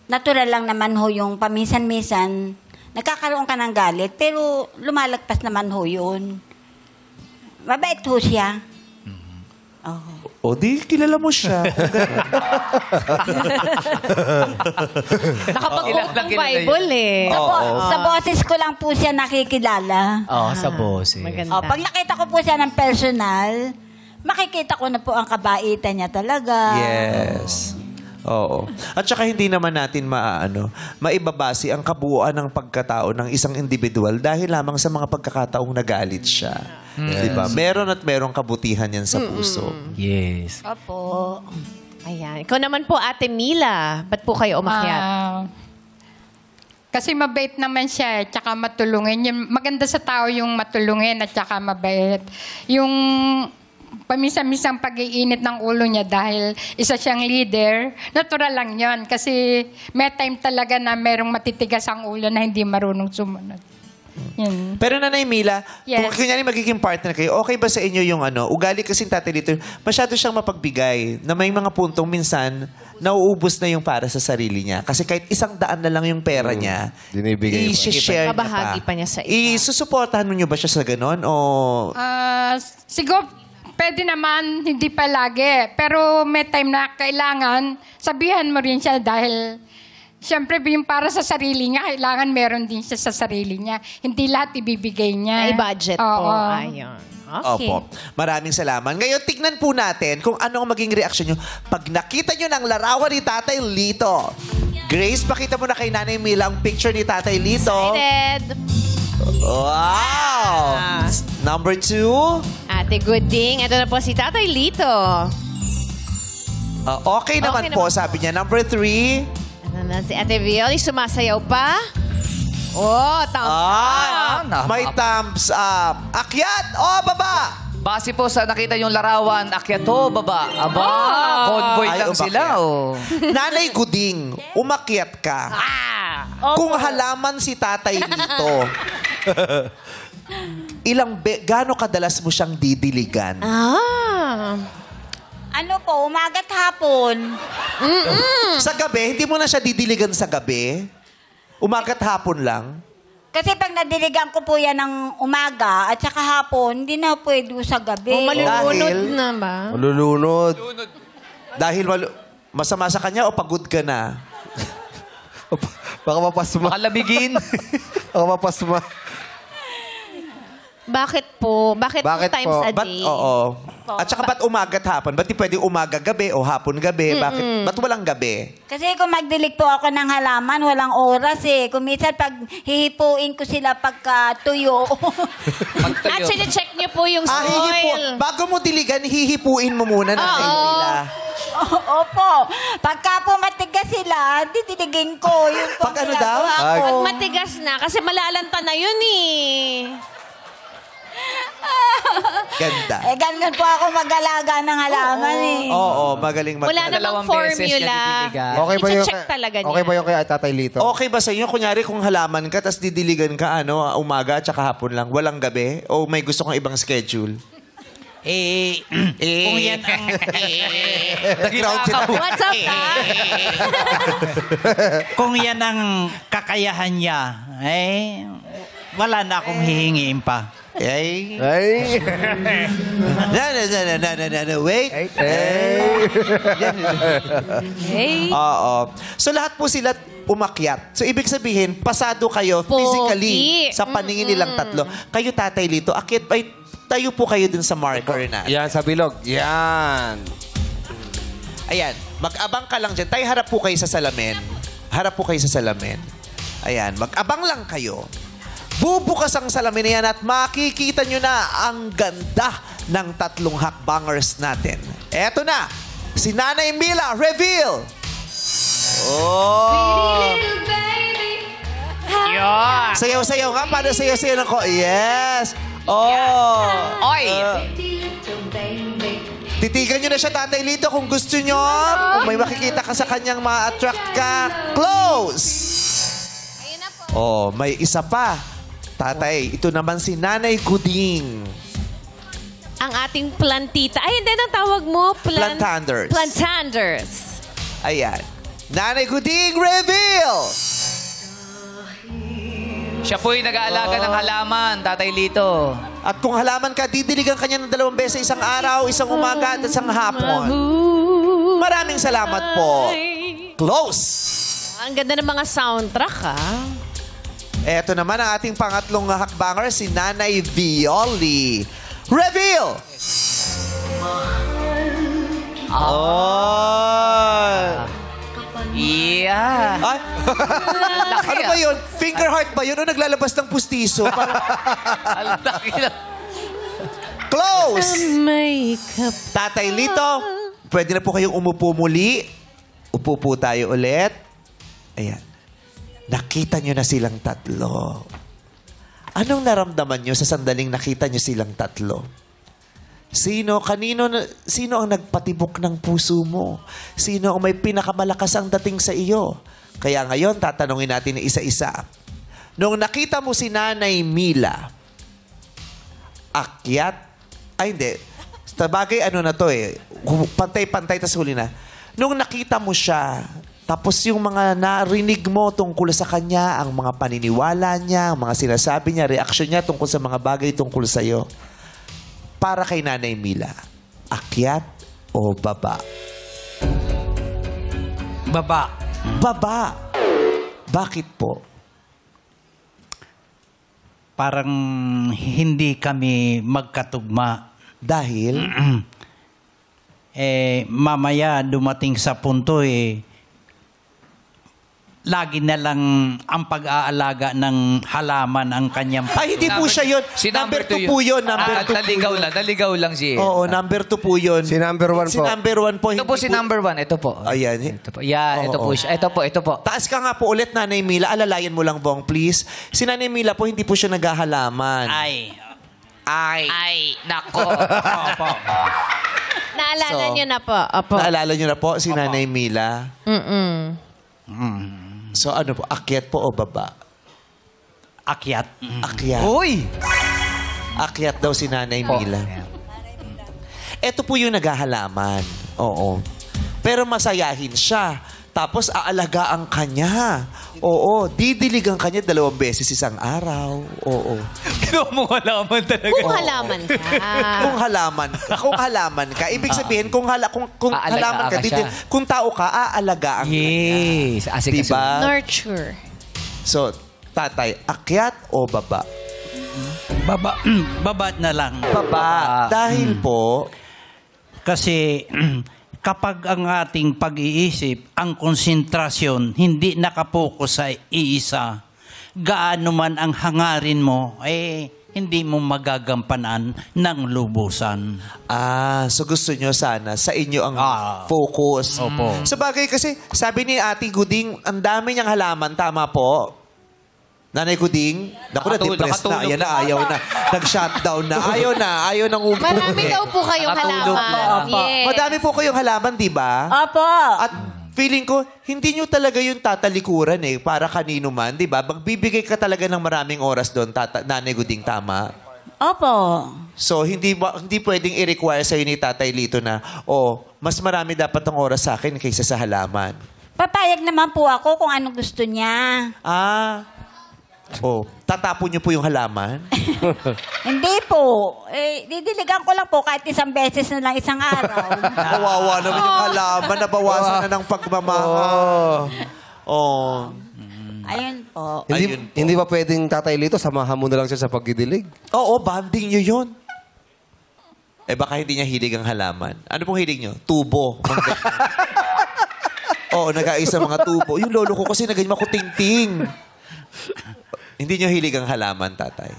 Natural lang naman ho yung paminsan-minsan, nagkakaroon ka ng galit, pero lumalagpas naman ho yun. Mabait ho siya. O di, kilala mo siya. Nakapag-quote ng Kilala Bible eh. Sa boses ko lang po siya nakikilala. Oo, sa boss. Maganda. Pag nakita ko po siya ng personal, makikita ko na po ang kabaitan niya talaga. Yes. Oo. At saka hindi naman natin maibabase ang kabuuan ng pagkatao ng isang individual dahil lamang sa mga pagkakataong nagalit siya. Diba? Meron at merong kabutihan yan sa puso. Yes. Opo. Ayan. Ikaw naman po, Ate Mila. Ba't po kayo umakyat? Kasi mabait naman siya, tsaka matulungin. Maganda sa tao yung matulungin at tsaka mabait. Yung paminsan-minsang pag-iinit ng ulo niya dahil isa siyang leader, natural lang yon. Kasi may time talaga na merong matitigas ang ulo na hindi marunong sumunod. Yun. Pero Nanay Mila, Yes. kung kunyari magiging partner kayo, okay ba sa inyo yung ugali kasing Tatay Lito, masyado siyang mapagbigay na may mga puntong minsan nauubos na yung para sa sarili niya. Kasi kahit 100 na lang yung pera niya, Dinibigay pa. i-share niya Babahagi pa niya sa iba. Isusuportahan mo niyo ba siya sa ganon? O Siguro, pwede naman, hindi palagi. Pero may time na kailangan, sabihan mo rin siya dahil siyempre, yung para sa sarili niya, kailangan meron din siya sa sarili niya. Hindi lahat ibibigay niya. May budget po. Oo. Ayun. Okay. Opo. Maraming salamat. Ngayon, tignan po natin kung ano ang maging reaksyon nyo pag nakita nyo ng larawan ni Tatay Lito. Grace, pakita mo na kay Nanay Mila ang picture ni Tatay Lito. Excited. Wow! Number 2. Ate Gooding. Ito na po si Tatay Lito. Okay naman po, sabi niya. Number 3. Ano na si Ate Violi? Sumasayaw pa? Oh, thumbs up. May thumbs up. Akyat o baba? Base po sa nakita yung larawan, akyat to, baba. Aba, convoy Ay, lang umakyat. sila. Oh. Nanay Guding, umakyat ka. Kung halaman si Tatay Lito, gaano kadalas mo siyang didiligan? Ano po, umaga't hapon. Sa gabi, hindi mo na siya didiligan sa gabi? Umaga't hapon lang? Kasi pag nadiligan ko po yan ng umaga at saka hapon, hindi na pwede sa gabi. Malulunod na ba? Malulunod. Dahil masama sa kanya o pagod ka na? Baka mapasma. Makalabigin. Baka mapasma. Bakit po? Bakit Bakit 2 times po? a Ba't, day? oo. At saka ba't umaga't hapon? Ba't di pwede umaga-gabi o hapon-gabi? Ba't walang gabi? Kasi kung magdilig po ako ng halaman, walang oras eh. Kung minsan pag hihipuin ko sila pagka tuyo. Actually, check niyo po yung soil. Bago mo diligan, hihipuin mo muna na nila. Opo. Pagka po matigas sila, didiligin ko. Yun po Pag ano daw? Pag matigas na, kasi malalanta na yun eh. Ganda. Ganun po ako mag-alaga ng halaman eh. Oo, magaling Wala namang formula. Okay ba yung I-check talaga niya. Okay ba yung kay Tatay Lito? Okay ba sa inyo? Kunyari kung halaman ka, tapos didiligan ka, umaga at saka hapon lang, walang gabi? O may gusto kang ibang schedule? Kung yan ang... Nag-ground sila. What's up, ha? Kung yan ang kakayahan niya, wala na akong hihingiin pa. Ay. Wait. Hey. Oo. So lahat po sila umakyat. So ibig sabihin, pasado kayo physically sa paningin nilang tatlo. Kayo, Tatay Lito, akyat ay tayo po kayo dun sa marker na. Yan, sa bilog. Yan. Ayan, mag-abang ka lang dyan. Tayo, harap po kayo sa salamin. Harap po kayo sa salamin. Ayan, mag-abang lang kayo. Bubukas ang salamin na yan at makikita nyo na ang ganda ng 3 hakbangers natin. Eto na, si Nanay Mila, reveal! Oh! Sayaw-sayaw nga, paano sayaw-sayaw ng ko? Yes! Oh! Oy! Titigan nyo na siya, Tatay Lito, kung gusto nyo. Kung may makikita ka sa kanyang ma-attract ka, close! Oh, may isa pa. Tatay, ito naman si Nanay Guding. Ang ating plantita. Ay, hindi ang tawag mo. Plantanders. Plantanders. Ayan. Nanay Guding, reveal! Siya po'y nag-aalaga ng halaman, Tatay Lito. At kung halaman ka, didiligan ka niya ng 2 beses, isang araw, isang umaga, at isang hapon. Maraming salamat po. Close! Ang ganda ng mga soundtrack, ha? Eto naman ang ating pangatlong hakbanger, si Nanay Violi. Reveal! Oh! Ano ba yun? Finger heart ba yun? O naglalabas ng pustiso? Ang laki lang. Close! Tatay Lito, pwede na po kayong umupo muli. Upo po tayo ulit. Ayan. Nakita nyo na silang tatlo. Anong naramdaman nyo sa sandaling nakita nyo silang tatlo? Sino ang nagpatibok ng puso mo? Sino ang may pinakamalakas ang dating sa iyo? Kaya ngayon, tatanungin natin isa-isa. Nung nakita mo si Nanay Mila, hindi. Sabagay, na to eh. Pantay-pantay, tas huli na. Nung nakita mo siya, tapos yung mga narinig mo tungkol sa kanya, ang mga paniniwala niya, ang mga sinasabi niya, reaksyon niya tungkol sa mga bagay tungkol sa'yo, para kay Nanay Mila, akyat o baba? Baba. Baba. Bakit po? Parang hindi kami magkatugma. Dahil? Mamaya dumating sa punto lagi na lang ang pag-aalaga ng halaman ang kanyang... Ay, hindi po siya yun. Si number 2 2 po yun. Number 2 Naligaw lang si... Oo, number 2 po yun. Si number 1 po. Si number 1 po. Ito po si number 1. Ito po. Ayan. Ito po. Yeah, ito Oo. po siya. Ito po. Taas ka nga po ulit, Nanay Mila. Alalayan mo lang, Bong, please. Si Nanay Mila po, hindi po siya naghahalaman. Ay, nako. Opo. Naalala niyo na po. Opo. Naalala niyo na po si Nanay Mila? Mm-mm. So ano po, akyat po o baba? Akyat. Akyat. Uy! Akyat daw si Nanay Mila. Ito po yung naghahalaman. Oo. Pero masayahin siya. Tapos aalagaan kanya. Oo. Didiligan kanya 2 beses isang araw. Oo. Kinuha mo halaman talaga. Kung halaman ka. Kung halaman ka. Ibig sabihin, kung halaman ka, Aalagaan ka siya. kung tao ka, aalagaan ka niya. Yes. Asik Diba? Nurture. So, tatay, akyat o baba? Baba. Baba na lang. Baba. Dahil po, Kasi kapag ang ating pag-iisip, ang konsentrasyon, hindi nakapokus sa iisa, gaano man ang hangarin mo, hindi mo magagampanan ng lubusan. so gusto nyo sana sa inyo ang focus. Opo. Sa bagay kasi, sabi ni Ate Guding, ang dami niyang halaman, tama po? Nanay Guding, naku na, depressed na. Ayan na, ayaw na. Nag-shutdown na. Ayaw nang umupo. Marami daw po kayong halaman. Yes. Madami po kayong halaman, di ba? Opo. At feeling ko, hindi nyo talaga yung tatalikuran para kanino man, di ba? Magbibigay ka talaga ng maraming oras doon, Nanay Guding, tama? Opo. So, hindi pwedeng i-require sa'yo ni Tatay Lito na, mas marami dapat ang oras sa akin kaysa sa halaman. Papayag naman po ako kung anong gusto niya. Tatapon nyo po yung halaman? Hindi po. Didiligan ko lang po kahit 1 beses na lang isang araw. Kawawa naman yung halaman. Nabawasan na ng pagmamahal. Ayun po. Hindi ba pwedeng Tatay Lito, samahan mo na lang siya sa pagdidilig? Oo, banding nyo yun. Baka hindi niya hilig ang halaman. Ano pong hilig nyo? Tubo. Nag-aisa mga tubo. Yung lolo ko kasi naganyan ako ting-ting. Hindi nyo hilig ang halaman, tatay?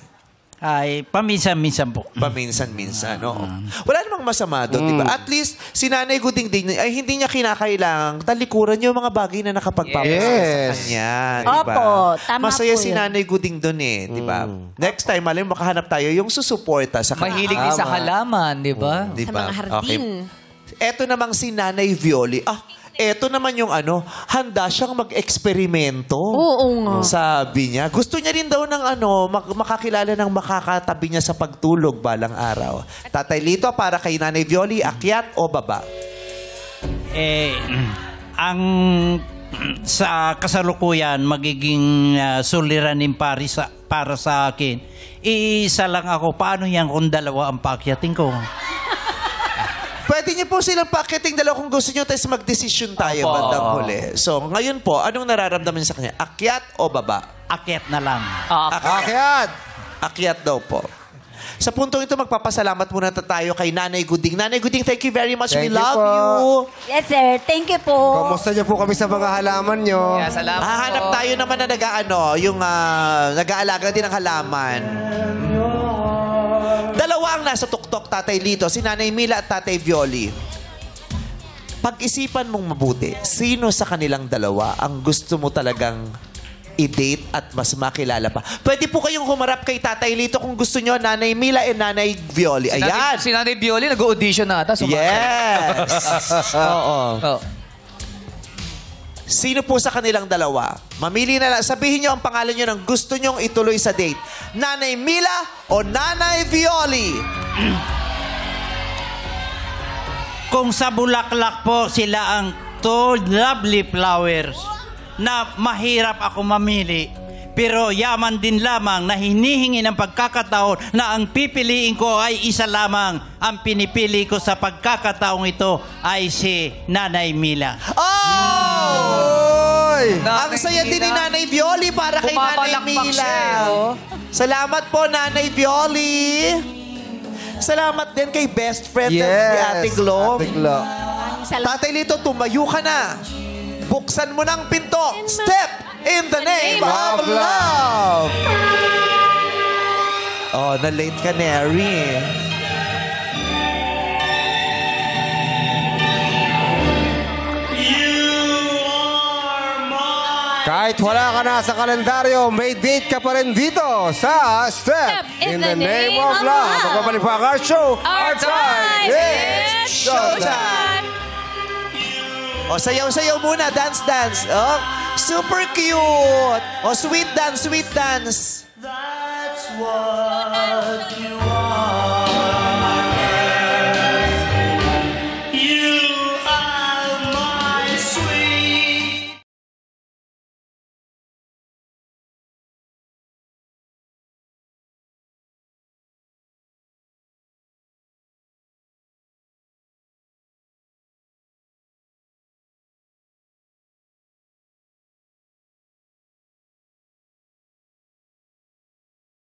Ay, paminsan-minsan po. Paminsan-minsan, oo. Wala namang masama doon, di ba? At least, si Nanay Guding din, hindi niya kinakailangang talikuran yung mga bagay na nakapagpapasaya sa kanya, di ba? Opo, tama Masaya po si yun. Nanay Guding doon di ba? Next time, malim makahanap tayo yung susuporta sa kanya. Mahilig din sa halaman, di ba? Di Sa ba? mga hardin. Eto namang si Nanay Violi. Eto naman yung handa siyang mag-eksperimento. Oo nga. Sabi niya. Gusto niya rin daw ng makakilala ng makakatabi niya sa pagtulog balang araw. Tatay Lito, para kay Nanay Violi, akyat o baba? Ang sa kasalukuyan, magiging suliranin para sa akin. Iisa lang ako. Paano yan kung 2 ang paakyatin ko? Pwede niyo po silang pakiting 2 kung gusto niyo, tapos mag-desisyon tayo bandang huli. So, ngayon po, anong nararamdaman niyo sa kanya? Akyat o baba? Akyat na lang. Akyat! Akyat daw po. Sa puntong ito, magpapasalamat muna tayo kay Nanay Guding. Nanay Guding, thank you very much. We Thank you love po. you. Yes, sir. Thank you po. Kamusta niyo po kami sa mga halaman niyo? Kaya salamat Hahanap po. tayo naman na nag-aalaga din ng halaman. Dalawa ang nasa tuktok, Tatay Lito, si Nanay Mila at Tatay Violi. Pag-isipan mong mabuti, sino sa kanilang dalawa ang gusto mo talagang i-date at mas makilala pa? Pwede po kayong humarap kay Tatay Lito kung gusto nyo, Nanay Mila and Nanay Violi. Ayan! Si Nanay Violi, nag-audition na ata. Yes! Oo. Oh. Sino po sa kanilang dalawa? Mamili na lang. Sabihin nyo ang pangalan nyo ng gusto nyong ituloy sa date. Nanay Mila o Nanay Violi? Kung sa Bulaklak po sila ang two lovely flowers na mahirap ako mamili. Pero yaman din lamang na hinihingi ng pagkakataon na ang pipiliin ko ay isa lamang. Ang pinipili ko sa pagkakataong ito ay si Nanay Mila. Oh! Oy! Ang saya din ni Nanay Violi para kay Nanay Pumapalakpak Mila. siya, oh. Salamat po, Nanay Violi. Salamat din kay best friend Yes! ni Ate Glo. Ate Glo. Tatay Lito, tumayo ka na. Buksan mo ng pinto. Step in the name of love. Oh, na-late ka, Neri. Kahit wala ka na sa kalendaryo, may date ka pa rin dito sa Step in the Name of Love. Magbabalik pa ang Art Show. Our time It's is showtime. O, sayaw-sayaw muna. Dance, dance. Oh, super cute. O, sweet dance, sweet dance. That's what